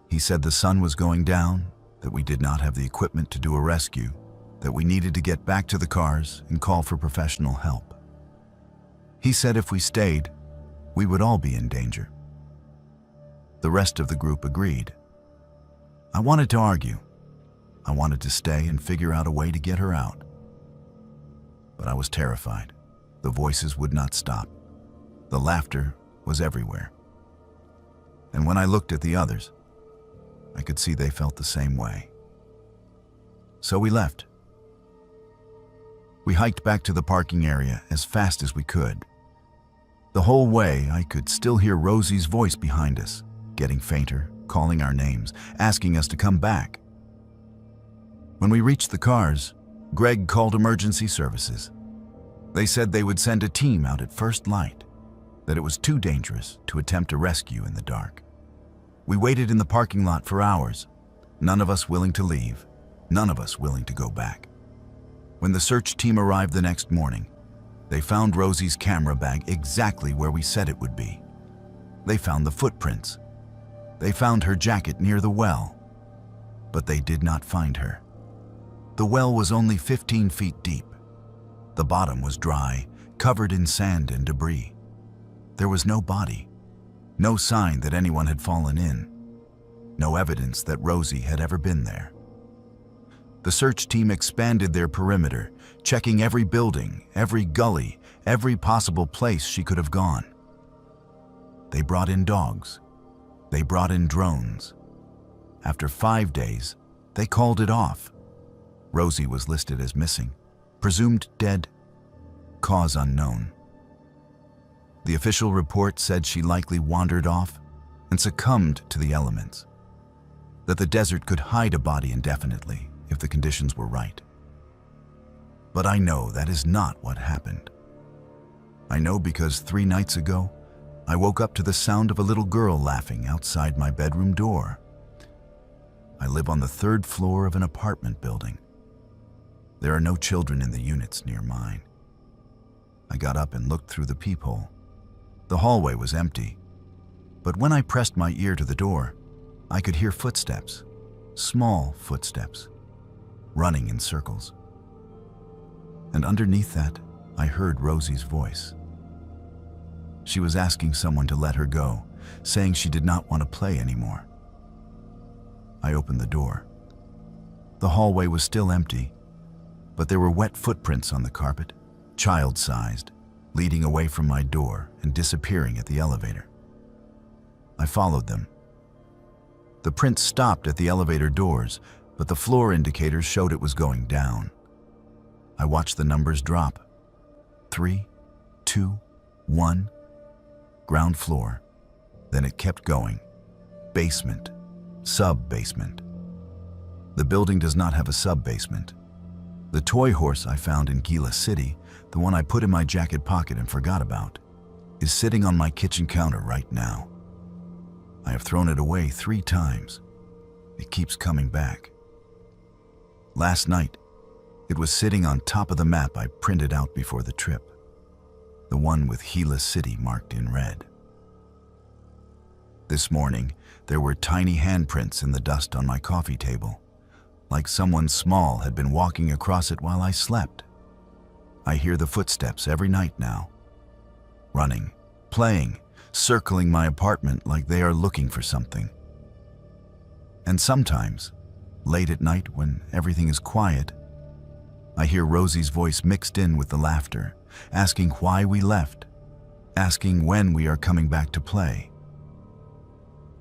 He said the sun was going down, that we did not have the equipment to do a rescue, that we needed to get back to the cars and call for professional help. He said if we stayed, we would all be in danger. The rest of the group agreed. I wanted to argue. I wanted to stay and figure out a way to get her out. But I was terrified. The voices would not stop. The laughter was everywhere. And when I looked at the others, I could see they felt the same way. So we left. We hiked back to the parking area as fast as we could. The whole way, I could still hear Rosie's voice behind us, getting fainter, calling our names, asking us to come back. When we reached the cars, Greg called emergency services. They said they would send a team out at first light, that it was too dangerous to attempt a rescue in the dark. We waited in the parking lot for hours, none of us willing to leave, none of us willing to go back. When the search team arrived the next morning, they found Rosie's camera bag exactly where we said it would be. They found the footprints. They found her jacket near the well, but they did not find her. The well was only 15 feet deep. The bottom was dry, covered in sand and debris. There was no body, no sign that anyone had fallen in, no evidence that Rosie had ever been there. The search team expanded their perimeter, checking every building, every gully, every possible place she could have gone. They brought in dogs. They brought in drones. After 5 days, they called it off. Rosie was listed as missing, presumed dead, cause unknown. The official report said she likely wandered off and succumbed to the elements, that the desert could hide a body indefinitely if the conditions were right. But I know that is not what happened. I know because 3 nights ago, I woke up to the sound of a little girl laughing outside my bedroom door. I live on the 3rd floor of an apartment building. There are no children in the units near mine. I got up and looked through the peephole. The hallway was empty, but when I pressed my ear to the door, I could hear footsteps, small footsteps, running in circles. And underneath that, I heard Rosie's voice. She was asking someone to let her go, saying she did not want to play anymore. I opened the door. The hallway was still empty, but there were wet footprints on the carpet, child-sized, leading away from my door and disappearing at the elevator. I followed them. The prints stopped at the elevator doors, but the floor indicators showed it was going down. I watched the numbers drop. 3, 2, 1. Ground floor. Then it kept going. Basement. Sub-basement. The building does not have a sub-basement. The toy horse I found in Gila City, the one I put in my jacket pocket and forgot about, is sitting on my kitchen counter right now. I have thrown it away 3 times. It keeps coming back. Last night, it was sitting on top of the map I printed out before the trip, the one with Gila City marked in red. This morning, there were tiny handprints in the dust on my coffee table, like someone small had been walking across it while I slept. I hear the footsteps every night now, running, playing, circling my apartment like they are looking for something. And sometimes, late at night when everything is quiet, I hear Rosie's voice mixed in with the laughter, asking why we left, asking when we are coming back to play.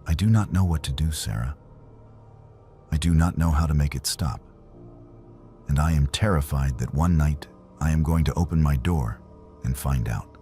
I do not know what to do, Sarah. I do not know how to make it stop. And I am terrified that one night I am going to open my door and find out.